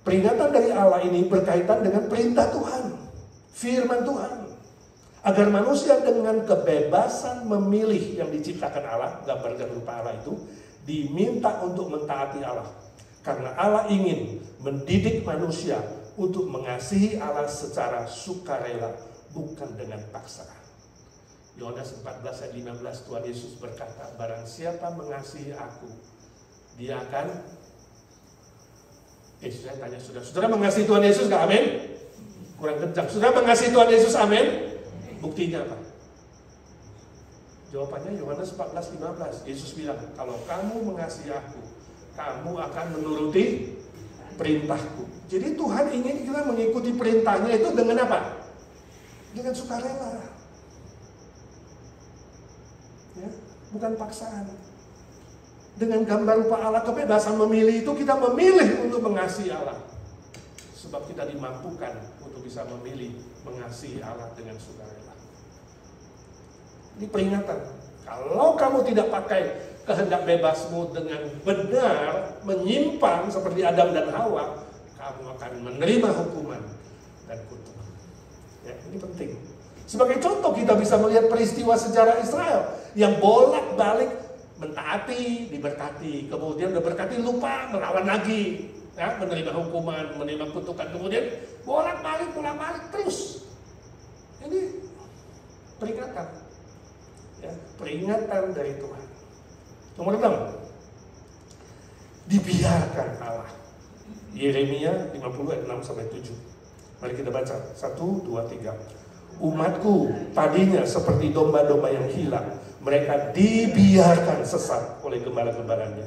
Peringatan dari Allah ini berkaitan dengan perintah Tuhan, firman Tuhan. Agar manusia dengan kebebasan memilih yang diciptakan Allah, gambar dan rupa Allah itu, diminta untuk mentaati Allah. Karena Allah ingin mendidik manusia untuk mengasihi Allah secara sukarela, bukan dengan paksaan. Yohanes 14 ayat 15, Tuhan Yesus berkata, barang siapa mengasihi aku, dia akan... saya tanya saudara mengasihi Tuhan Yesus gak? Amin? Kurang kencang. Saudara mengasihi Tuhan Yesus? Amin? Buktinya apa? Jawabannya Yohanes 14:15. Yesus bilang, kalau kamu mengasihi aku, kamu akan menuruti perintahku. Jadi Tuhan ingin kita mengikuti perintahnya itu dengan apa? Dengan sukarela. Ya, bukan paksaan. Dengan gambar rupa Allah, kebebasan memilih itu kita memilih untuk mengasihi Allah. Sebab kita dimampukan untuk bisa memilih mengasihi Allah dengan sukarela. Ini peringatan. Kalau kamu tidak pakai kehendak bebasmu dengan benar, menyimpang seperti Adam dan Hawa, kamu akan menerima hukuman dan kutuk. Ya, ini penting. Sebagai contoh kita bisa melihat peristiwa sejarah Israel yang bolak-balik mentaati, diberkati, kemudian diberkati lupa, melawan lagi, ya, menerima hukuman, menerima kutukan, kemudian bolak-balik terus. Ini peringatan. Ya, peringatan dari Tuhan. Nomor 6, dibiarkan Allah. Yeremia 50 ayat 6 sampai 7. Mari kita baca. 1, 2, 3. Umatku tadinya seperti domba-domba yang hilang. Mereka dibiarkan sesat oleh gembala-gembalanya.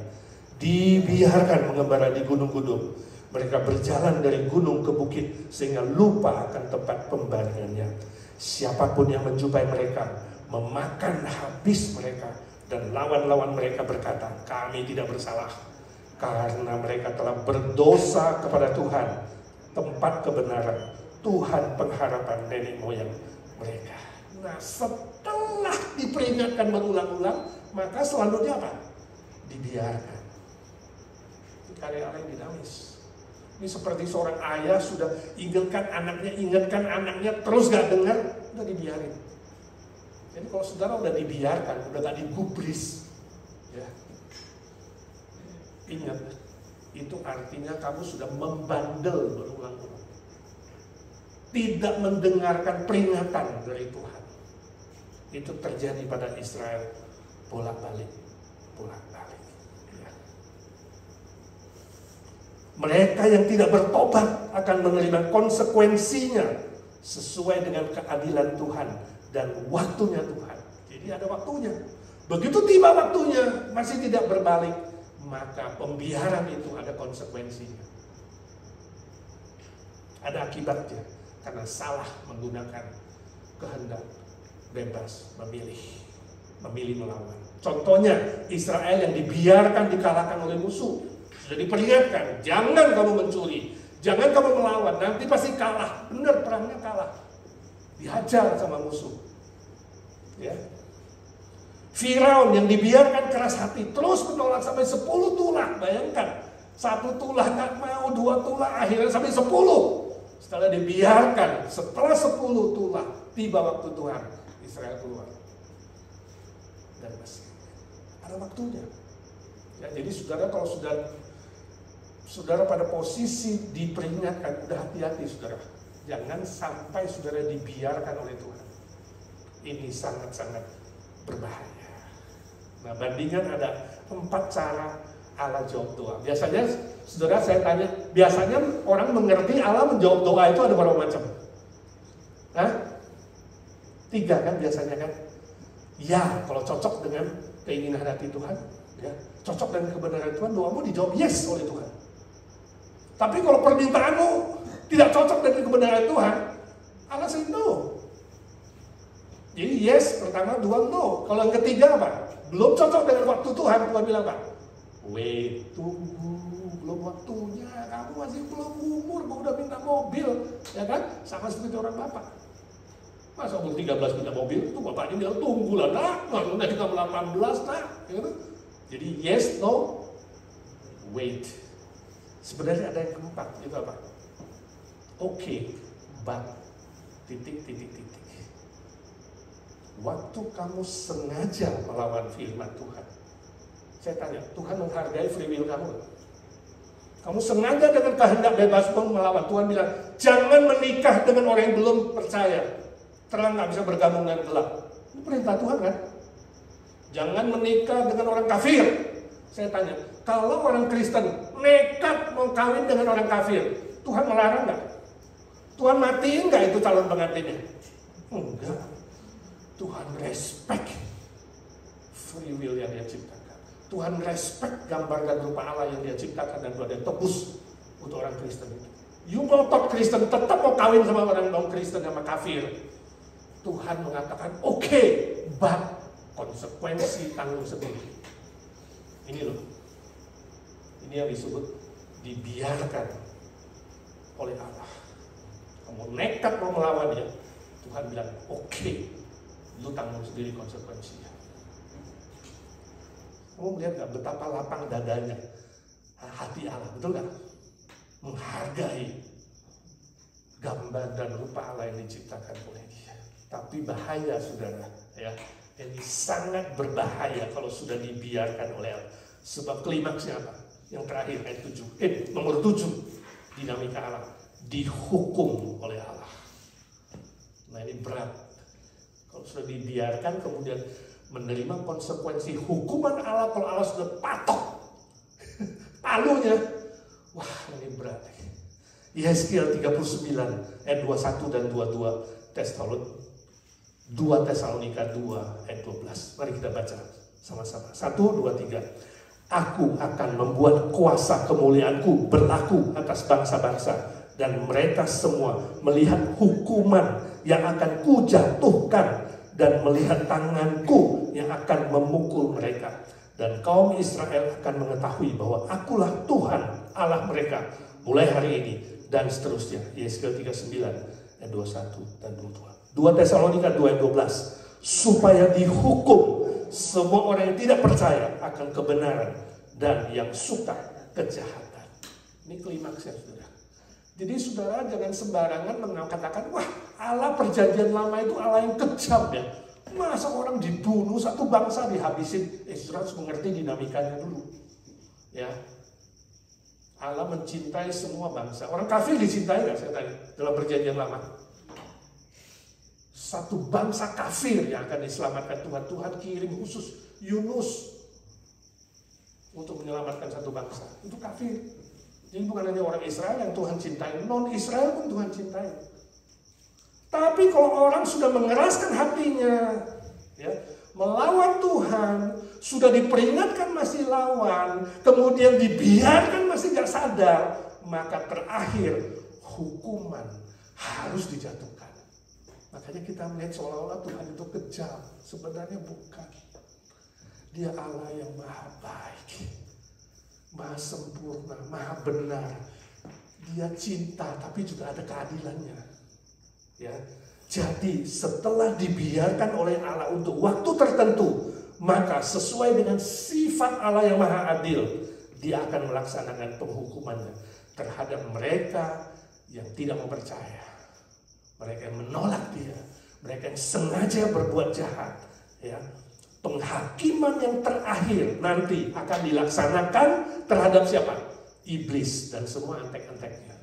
Dibiarkan mengembara di gunung-gunung. Mereka berjalan dari gunung ke bukit sehingga lupa akan tempat pembaringannya. Siapapun yang menjumpai mereka memakan habis mereka, dan lawan-lawan mereka berkata, kami tidak bersalah, karena mereka telah berdosa kepada Tuhan, tempat kebenaran, Tuhan pengharapan nenek moyang mereka. Nah, setelah diperingatkan berulang-ulang, maka selanjutnya apa? Dibiarkan. Karya Allah yang dinamis. Ini seperti seorang ayah sudah ingatkan anaknya, terus gak dengar, udah dibiarin. Jadi kalau saudara udah dibiarkan, udah gak digubris, ya, ingat, itu artinya kamu sudah membandel berulang-ulang, tidak mendengarkan peringatan dari Tuhan. Itu terjadi pada Israel bolak-balik. Ya. Mereka yang tidak bertobat akan menerima konsekuensinya sesuai dengan keadilan Tuhan dan waktunya Tuhan. Jadi ada waktunya. Begitu tiba waktunya masih tidak berbalik, maka pembiaran itu ada konsekuensinya. Ada akibatnya karena salah menggunakan kehendak bebas memilih melawan. Contohnya Israel yang dibiarkan dikalahkan oleh musuh. Sudah diperingatkan, jangan kamu mencuri, jangan kamu melawan, nanti pasti kalah. Benar, perangnya kalah. Dihajar sama musuh. Ya. Firaun yang dibiarkan keras hati, terus menolak sampai 10 tulah. Bayangkan, 1 tulah nggak mau, 2 tulah, akhirnya sampai 10. Setelah dibiarkan, setelah 10 tulah, tiba waktu Tuhan, Israel keluar. Dan masih ada waktunya. Ya, jadi saudara, kalau saudara pada posisi diperingatkan, udah hati-hati saudara. Jangan sampai saudara dibiarkan oleh Tuhan. Ini sangat-sangat berbahaya. Nah, bandingan ada 4 cara Allah jawab doa. Biasanya, saudara, saya tanya, biasanya orang mengerti Allah menjawab doa itu ada berapa macam? Hah? 3 kan biasanya kan? Ya, kalau cocok dengan keinginan hati Tuhan, ya, cocok dengan kebenaran Tuhan, doamu dijawab yes oleh Tuhan. Tapi kalau permintaanmu tidak cocok dengan kebenaran Tuhan, Allah say no. Jadi yes pertama, 2 no. Kalau yang ketiga apa? Belum cocok dengan waktu Tuhan, Tuhan bilang apa? Wait, tunggu, belum waktunya, kamu masih belum umur, kau udah minta mobil, ya kan? Sama seperti orang bapak. Masa umur 13 minta mobil, itu bapaknya bilang tunggulah nak, nanti kamu 18 nak, gitu. Jadi yes, no, wait. Sebenarnya ada yang keempat, itu apa? Oke, but, titik. Waktu kamu sengaja melawan firman Tuhan, saya tanya, Tuhan menghargai free will kamu? Kamu sengaja dengan kehendak bebasmu melawan. Tuhan bilang, jangan menikah dengan orang yang belum percaya. Terang gak bisa bergabung dengan gelap. Ini perintah Tuhan kan? Jangan menikah dengan orang kafir. Saya tanya, kalau orang Kristen nekat mau kawin dengan orang kafir, Tuhan melarang gak? Tuhan matiin gak itu calon pengantinnya? Enggak. Tuhan respect free will yang dia ciptakan. Tuhan respect gambar dan rupa Allah yang dia ciptakan dan dia tebus untuk orang Kristen itu. You ngotot Kristen tetap mau kawin sama orang non-Kristen sama kafir. Tuhan mengatakan oke, but konsekuensi tanggung sendiri. Ini loh. Ini yang disebut dibiarkan oleh Allah. Kamu nekat mau melawan dia, Tuhan bilang oke, lu tanggung sendiri konsekuensinya. Kamu melihat gak betapa lapang dadanya hati Allah, betul gak? Menghargai gambar dan rupa Allah yang diciptakan oleh dia. Tapi bahaya saudara, ya, ini sangat berbahaya kalau sudah dibiarkan oleh Allah. Sebab klimaksnya apa? Yang terakhir ayat 7, nomor 7, dinamika Allah, dihukum oleh Allah. Nah ini berat. Kalau sudah dibiarkan kemudian menerima konsekuensi hukuman Allah, kalau Allah sudah patok palunya, wah ini berat. Yesaya 39 ayat 21 dan 22, 2 Tesalonika 2 ayat 12. Mari kita baca sama-sama. 1, 2, 3. Aku akan membuat kuasa kemuliaanku berlaku atas bangsa-bangsa, dan mereka semua melihat hukuman yang akan kujatuhkan dan melihat tanganku yang akan memukul mereka. Dan kaum Israel akan mengetahui bahwa akulah Tuhan Allah mereka mulai hari ini dan seterusnya. Yesaya 39 ayat 21 dan 22. 2 Tesalonika 2 ayat 12. Supaya dihukum semua orang yang tidak percaya akan kebenaran dan yang suka kejahatan. Ini klimaksnya, saudara. Jadi saudara jangan sembarangan mengatakan, wah Allah perjanjian lama itu Allah yang kejam ya. Masa orang dibunuh, satu bangsa dihabisin. Saudara harus mengerti dinamikanya dulu. Ya, Allah mencintai semua bangsa. Orang kafir dicintai nggak, saya tanya, dalam perjanjian lama? Satu bangsa kafir yang akan diselamatkan Tuhan. Tuhan kirim khusus Yunus untuk menyelamatkan satu bangsa. Itu kafir. Jadi bukan hanya orang Israel yang Tuhan cintai, non-Israel pun Tuhan cintai. Tapi kalau orang sudah mengeraskan hatinya, ya, melawan Tuhan, sudah diperingatkan masih lawan, kemudian dibiarkan masih gak sadar, maka terakhir hukuman harus dijatuhkan. Makanya kita melihat seolah-olah Tuhan itu kejam. Sebenarnya bukan. Dia Allah yang maha baik, maha sempurna, maha benar. Dia cinta, tapi juga ada keadilannya. Ya, jadi setelah dibiarkan oleh Allah untuk waktu tertentu, maka sesuai dengan sifat Allah yang maha adil, dia akan melaksanakan penghukumannya terhadap mereka yang tidak mempercaya, mereka yang menolak dia, mereka yang sengaja berbuat jahat. Ya, penghakiman yang terakhir nanti akan dilaksanakan terhadap siapa? Iblis dan semua antek-anteknya,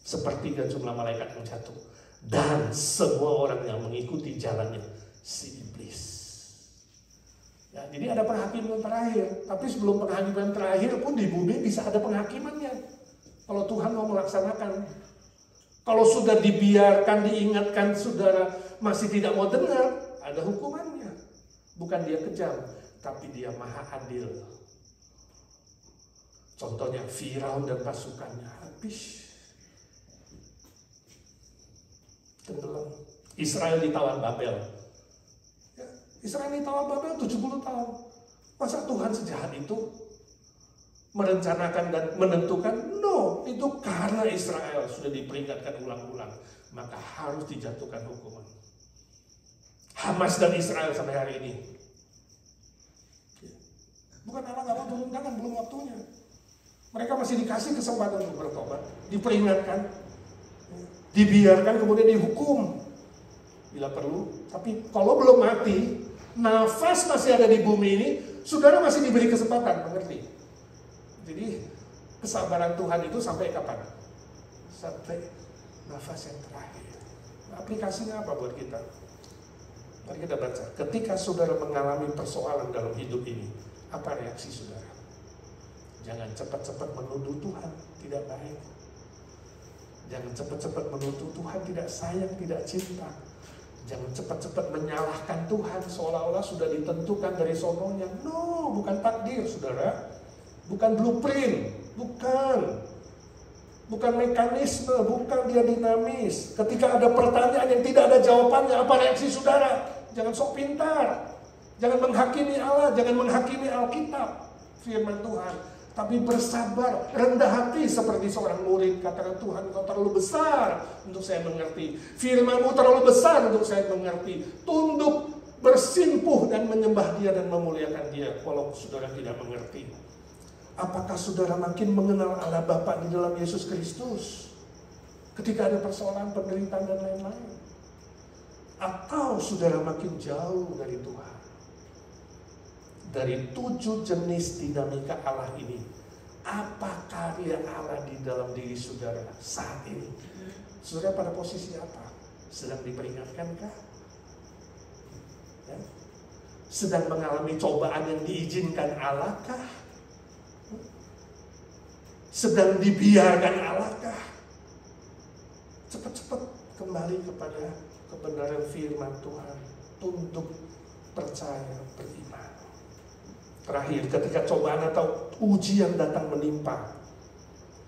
sepertiga jumlah malaikat yang jatuh. Dan semua orang yang mengikuti jalannya si iblis. Ya, jadi ada penghakiman terakhir. Tapi sebelum penghakiman terakhir pun di bumi bisa ada penghakimannya. Kalau Tuhan mau melaksanakan. Kalau sudah dibiarkan, diingatkan, saudara masih tidak mau dengar, ada hukumannya. Bukan dia kejam, tapi dia maha adil. Contohnya Firaun dan pasukannya habis. Tenggelam. Israel ditawan Babel. Ya, Israel ditawan Babel 70 tahun. Masa Tuhan sejahat itu merencanakan dan menentukan? No, itu karena Israel sudah diperingatkan ulang-ulang, maka harus dijatuhkan hukuman. Hamas dan Israel sampai hari ini. Bukan Allah nggak mau turun tangan, belum waktunya. Mereka masih dikasih kesempatan untuk bertobat, diperingatkan, dibiarkan, kemudian dihukum bila perlu. Tapi kalau belum mati, nafas masih ada di bumi ini, saudara masih diberi kesempatan, mengerti? Jadi kesabaran Tuhan itu sampai kapan? Sampai nafas yang terakhir. Nah, aplikasinya apa buat kita? Mari kita baca. Ketika saudara mengalami persoalan dalam hidup ini, apa reaksi saudara? Jangan cepat-cepat menuduh Tuhan tidak baik. Jangan cepat-cepat menuduh Tuhan tidak sayang, tidak cinta. Jangan cepat-cepat menyalahkan Tuhan seolah-olah sudah ditentukan dari sononya. No, bukan takdir, saudara. Bukan blueprint, bukan. Bukan mekanisme, bukan dia dinamis. Ketika ada pertanyaan yang tidak ada jawabannya, apa reaksi saudara? Jangan sok pintar. Jangan menghakimi Allah, jangan menghakimi Alkitab, firman Tuhan. Tapi bersabar, rendah hati seperti seorang murid. Katakan, Tuhan, Engkau terlalu besar untuk saya mengerti. Firman-Mu terlalu besar untuk saya mengerti. Tunduk, bersimpuh dan menyembah Dia dan memuliakan Dia walau saudara tidak mengerti. Apakah saudara makin mengenal Allah Bapa di dalam Yesus Kristus ketika ada persoalan, penderitaan dan lain-lain? Atau saudara makin jauh dari Tuhan? Dari 7 jenis dinamika Allah ini, apa karya Allah di dalam diri saudara saat ini? Saudara pada posisi apa? Sedang diperingatkankah? Ya? Sedang mengalami cobaan yang diizinkan Allah kah? Sedang dibiarkan Allah kah? Cepat-cepat kembali kepada kebenaran firman Tuhan. Tunduk, percaya, beriman. Terakhir, ketika cobaan atau ujian datang menimpa,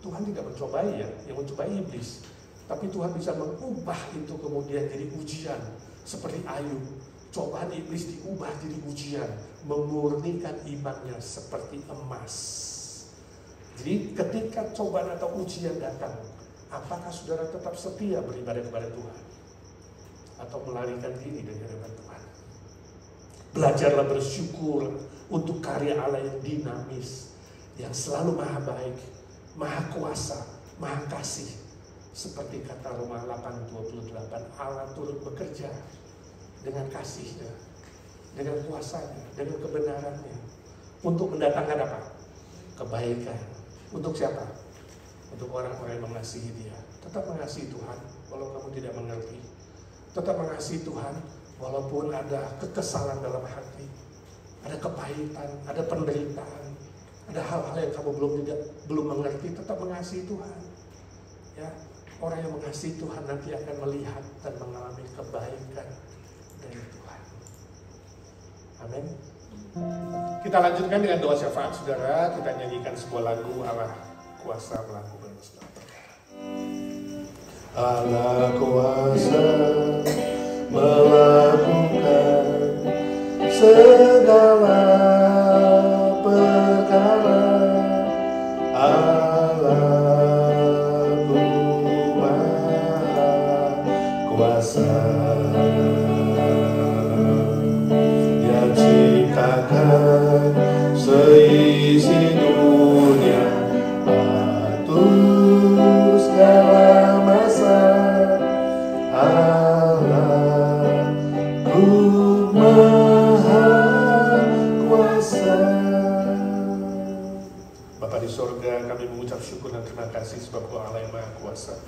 Tuhan tidak mencobai ya, yang mencobai iblis. Tapi Tuhan bisa mengubah itu kemudian jadi ujian. Seperti Ayub, cobaan iblis diubah jadi ujian, memurnikan imannya seperti emas. Jadi ketika cobaan atau ujian datang, apakah saudara tetap setia beribadah kepada Tuhan? Atau melarikan diri dari hadapan Tuhan? Belajarlah bersyukur untuk karya Allah yang dinamis, yang selalu maha baik, maha kuasa, maha kasih. Seperti kata Roma 8:28, Allah turut bekerja dengan kasihnya, dengan kuasanya, dengan kebenarannya, untuk mendatangkan apa? Kebaikan. Untuk siapa? Untuk orang-orang yang mengasihi Dia. Tetap mengasihi Tuhan, walau kamu tidak mengerti. Tetap mengasihi Tuhan, walaupun ada kekesalan dalam hati, ada kepahitan, ada penderitaan, ada hal-hal yang kamu belum mengerti. Tetap mengasihi Tuhan. Ya, orang yang mengasihi Tuhan nanti akan melihat dan mengalami kebaikan dari Tuhan. Amin. Kita lanjutkan dengan doa syafaat, saudara. Kita nyanyikan sebuah lagu, Allah kuasa melakukan segala perkara. Allah kuasa melakukan segala perkara. Kuasa yang ciptakan seisi dunia, atur segala masa. Allahku maha kuasa. Bapa di sorga, kami mengucap syukur dan terima kasih sebab Kau Allah yang maha kuasa.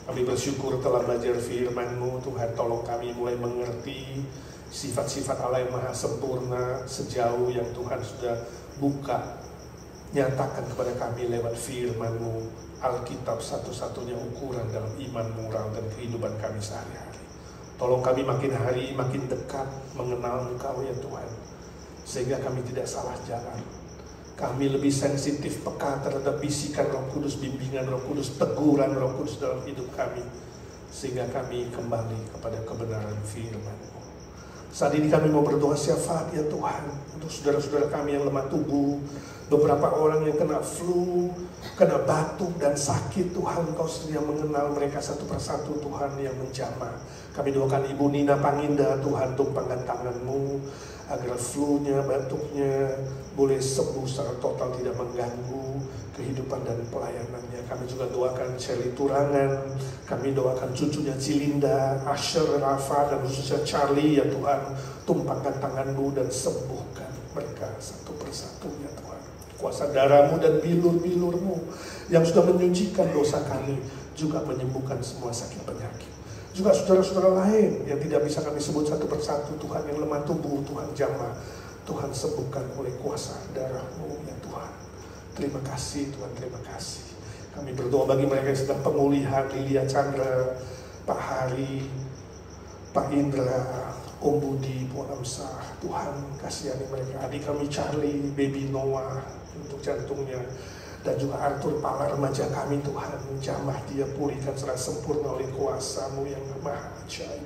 Kami bersyukur telah belajar firman-Mu, Tuhan. Tolong kami mulai mengerti sifat-sifat Allah yang maha sempurna sejauh yang Tuhan sudah buka, nyatakan kepada kami lewat firman-Mu. Alkitab satu-satunya ukuran dalam iman, moral, dan kehidupan kami sehari-hari. Tolong kami makin hari makin dekat mengenal Engkau ya Tuhan, sehingga kami tidak salah jalan. Kami lebih sensitif, peka terhadap bisikan Roh Kudus, bimbingan Roh Kudus, teguran Roh Kudus dalam hidup kami, sehingga kami kembali kepada kebenaran firman-Mu. Saat ini kami mau berdoa syafaat ya Tuhan, untuk saudara-saudara kami yang lemah tubuh, beberapa orang yang kena flu, kena batuk dan sakit. Tuhan, Engkau sendiri yang mengenal mereka satu persatu, Tuhan, yang menjamah. Kami doakan Ibu Nina Panginda, Tuhan, tumpangkan tangan-Mu agar flu-nya, batuknya boleh sembuh secara total, tidak mengganggu kehidupan dan pelayanannya. Kami juga doakan Shelly Turangan, kami doakan cucunya Cilinda, Asher, Rafa, dan khususnya Charlie ya Tuhan. Tumpangkan tangan-Mu dan sembuhkan mereka satu persatu ya Tuhan. Kuasa darah-Mu dan bilur-bilur-Mu yang sudah menyucikan dosa kami juga menyembuhkan semua sakit penyakit. Juga saudara-saudara lain yang tidak bisa kami sebut satu persatu, Tuhan, yang lemah tubuh, Tuhan jamah, Tuhan sembuhkan oleh kuasa darah-Mu ya Tuhan. Terima kasih Tuhan, terima kasih. Kami berdoa bagi mereka yang sedang pemulihan, Lilia Chandra, Pak Hari, Pak Indra, Om Budi, Bu Amsah. Tuhan kasihani mereka. Adik kami Charlie, Baby Noah untuk jantungnya. Dan juga Arthur, Pala remaja kami, Tuhan, jamah dia, pulihkan secara sempurna oleh kuasa-Mu yang maha ajaib.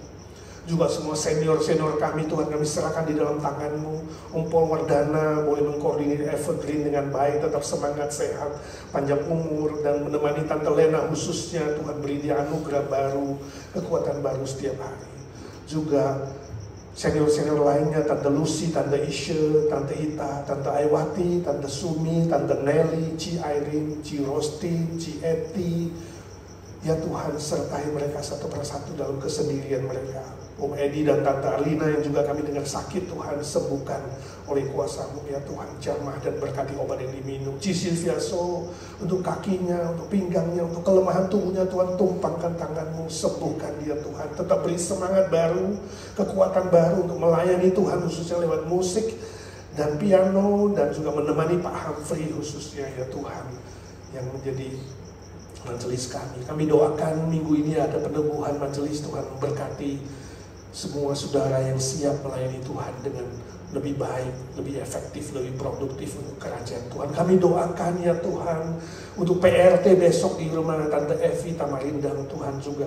Juga semua senior-senior kami, Tuhan, kami serahkan di dalam tangan-Mu. Om Paul Wardana boleh mengkoordinir Evergreen dengan baik, tetap semangat, sehat, panjang umur, dan menemani Tante Lena khususnya. Tuhan, beri dia anugerah baru, kekuatan baru setiap hari. Juga senior-senior lainnya, Tante Lucy, Tante Isha, Tante Ita, Tante Aiwati, Tante Sumi, Tante Nelly, Ci Irene, Ci Rosti, Ci Eti. Ya Tuhan, sertai mereka satu persatu dalam kesendirian mereka. Om Edi dan Tante Alina yang juga kami dengar sakit, Tuhan, sembuhkan oleh kuasa-Mu ya Tuhan. Jamah dan berkati obat yang diminum. Ci Silviaso, untuk kakinya, untuk pinggangnya, untuk kelemahan tubuhnya, Tuhan, tumpangkan tangan-Mu, sembuhkan dia Tuhan. Tetap beri semangat baru, kekuatan baru untuk melayani Tuhan, khususnya lewat musik dan piano, dan juga menemani Pak Humphrey khususnya ya Tuhan. yang menjadi majelis kami. Kami doakan minggu ini ada peneguhan majelis, Tuhan berkati semua saudara yang siap melayani Tuhan dengan lebih baik, lebih efektif, lebih produktif untuk kerajaan Tuhan. Kami doakan ya Tuhan untuk PRT besok di rumah Tante Evi Tamarindang, Tuhan juga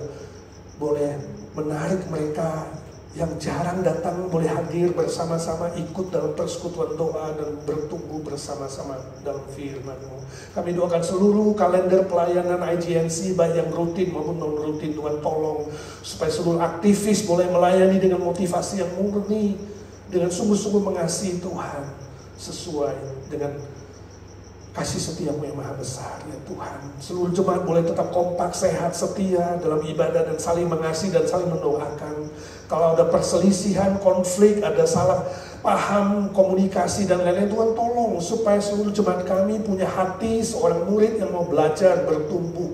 boleh menarik mereka yang jarang datang, boleh hadir bersama-sama, ikut dalam persekutuan doa dan bertumbuh bersama-sama dalam firman-Mu. Kami doakan seluruh kalender pelayanan IGNC, baik yang rutin maupun non-rutin, Tuhan tolong supaya seluruh aktivis boleh melayani dengan motivasi yang murni, dengan sungguh-sungguh mengasihi Tuhan, sesuai dengan kasih setiamu yang maha besar ya Tuhan. Seluruh jemaat boleh tetap kompak, sehat, setia dalam ibadah dan saling mengasihi dan saling mendoakan. Kalau ada perselisihan, konflik, ada salah paham, komunikasi dan lain-lain, Tuhan tolong supaya seluruh jemaat kami punya hati seorang murid yang mau belajar, bertumbuh,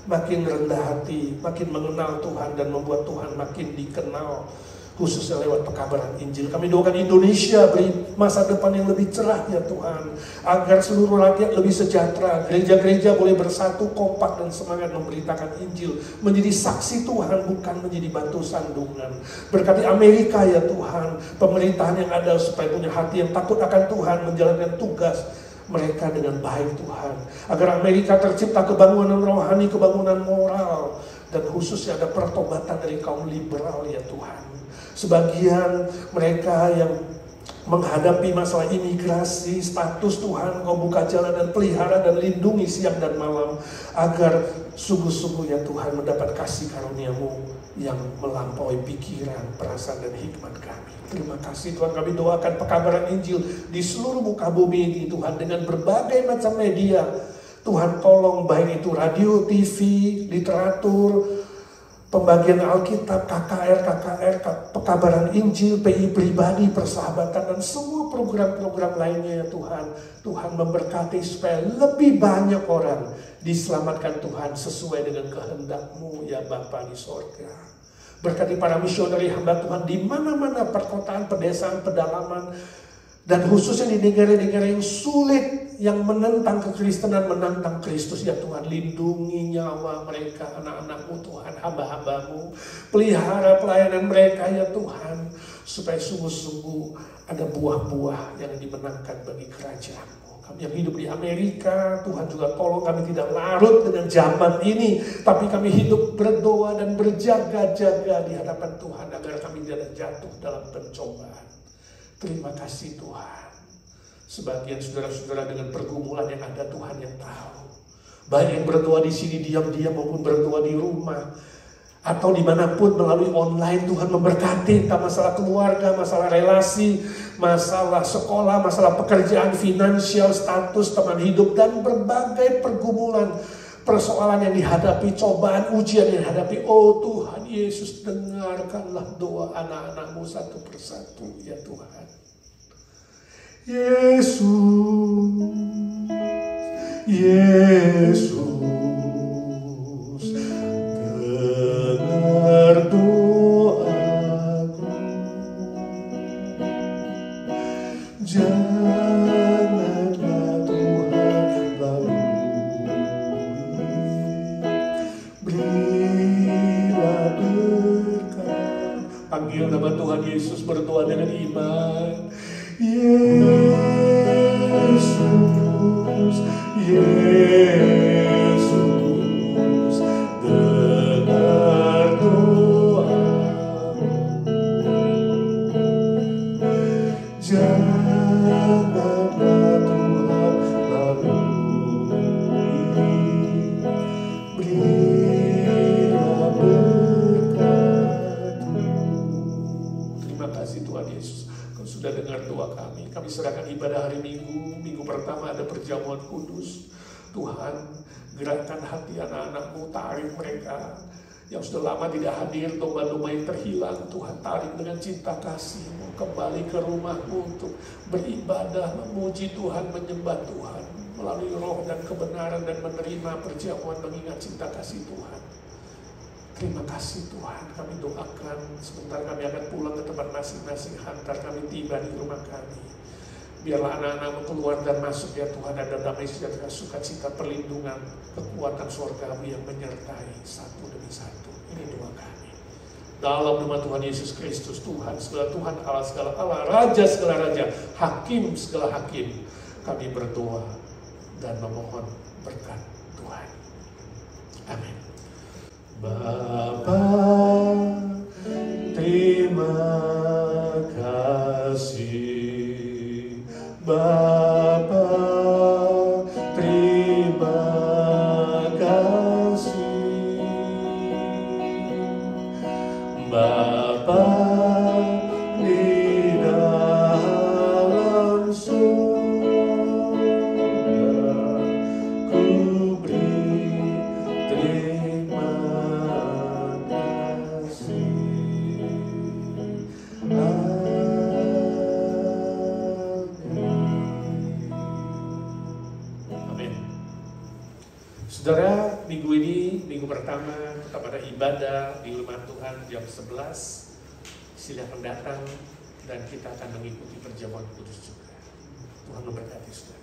makin rendah hati, makin mengenal Tuhan dan membuat Tuhan makin dikenal, khususnya lewat pekabaran Injil. Kami doakan Indonesia beri masa depan yang lebih cerah ya Tuhan, agar seluruh rakyat lebih sejahtera. Gereja-gereja boleh bersatu, kompak dan semangat memberitakan Injil, menjadi saksi Tuhan, bukan menjadi batu sandungan. Berkati Amerika ya Tuhan, pemerintahan yang ada supaya punya hati yang takut akan Tuhan, menjalankan tugas mereka dengan baik Tuhan. Agar Amerika tercipta kebangunan rohani, kebangunan moral, dan khususnya ada pertobatan dari kaum liberal ya Tuhan. Sebagian mereka yang menghadapi masalah imigrasi, status Tuhan, Kau buka jalan dan pelihara dan lindungi siang dan malam, agar sungguh-sungguh ya Tuhan mendapat kasih karunia-Mu yang melampaui pikiran, perasaan dan hikmat kami. Terima kasih Tuhan, kami doakan pekabaran Injil di seluruh muka bumi ini Tuhan, dengan berbagai macam media. Tuhan tolong, baik itu radio, TV, literatur, pembagian Alkitab, KKR, pekabaran Injil, PI pribadi, persahabatan, dan semua program-program lainnya ya Tuhan. Tuhan memberkati supaya lebih banyak orang diselamatkan Tuhan sesuai dengan kehendak-Mu ya Bapa di sorga. Berkati para misioneri hamba Tuhan di mana-mana, perkotaan, pedesaan, pedalaman, dan khususnya di negara-negara yang sulit, yang menentang kekristenan, menentang Kristus ya Tuhan. Lindungi nyawa mereka, anak-anak-Mu Tuhan, hamba-hamba-Mu. Pelihara pelayanan mereka ya Tuhan, supaya sungguh-sungguh ada buah-buah yang dimenangkan bagi kerajaan-Mu. Kami yang hidup di Amerika, Tuhan juga tolong kami tidak larut dengan zaman ini, tapi kami hidup berdoa dan berjaga-jaga di hadapan Tuhan, agar kami tidak jatuh dalam pencobaan. Terima kasih Tuhan. Sebagian saudara-saudara dengan pergumulan yang ada, Tuhan yang tahu. Baik yang berdoa di sini diam-diam maupun berdoa di rumah, atau dimanapun melalui online, Tuhan memberkati. Entah masalah keluarga, masalah relasi, masalah sekolah, masalah pekerjaan, finansial, status, teman hidup, dan berbagai pergumulan, persoalan yang dihadapi, cobaan, ujian yang dihadapi. Oh Tuhan Yesus, dengarkanlah doa anak-anak-Mu satu persatu ya Tuhan. Yesus, dengar doaku, janganlah Tuhan lalui, berilah berkat. Panggil nama Tuhan Yesus, berdoa dengan iman. Yesus, Yesus, dengar doaku, janganlah Tuhan lalui, berilah berkat-Mu. Terima kasih Tuhan Yesus, Kau sudah dengar doa kami. Kami serahkan ibadah hari Minggu. Minggu pertama ada perjamuan kudus. Tuhan, gerakkan hati anak-anak-Mu, tarik mereka yang sudah lama tidak hadir, domba-domba yang terhilang. Tuhan, tarik dengan cinta kasih-Mu kembali ke rumah-Mu untuk beribadah, memuji Tuhan, menyembah Tuhan melalui roh dan kebenaran, dan menerima perjamuan mengingat cinta kasih Tuhan. Terima kasih Tuhan, kami doakan sebentar kami akan pulang ke tempat masing-masing. Hantar kami tiba di rumah kami. Biarlah anak-anakmu keluar dan masuk ya Tuhan, ada damai sejahtera, sukacita, perlindungan, kekuatan surgawi yang menyertai satu demi satu. Ini doa kami. Dalam nama Tuhan Yesus Kristus, Tuhan segala Tuhan, Allah segala Allah, Raja segala Raja, Hakim segala Hakim, kami berdoa dan memohon berkat Tuhan. Amin. Bapa, terima kasih. Bapa, terima kasih. Bapa di dalam surga, ku beri terima kasih. Saudara, minggu ini, minggu pertama, kita pada ibadah di rumah Tuhan jam 11. Silakan datang dan kita akan mengikuti perjamuan kudus juga. Tuhan memberkati saudara.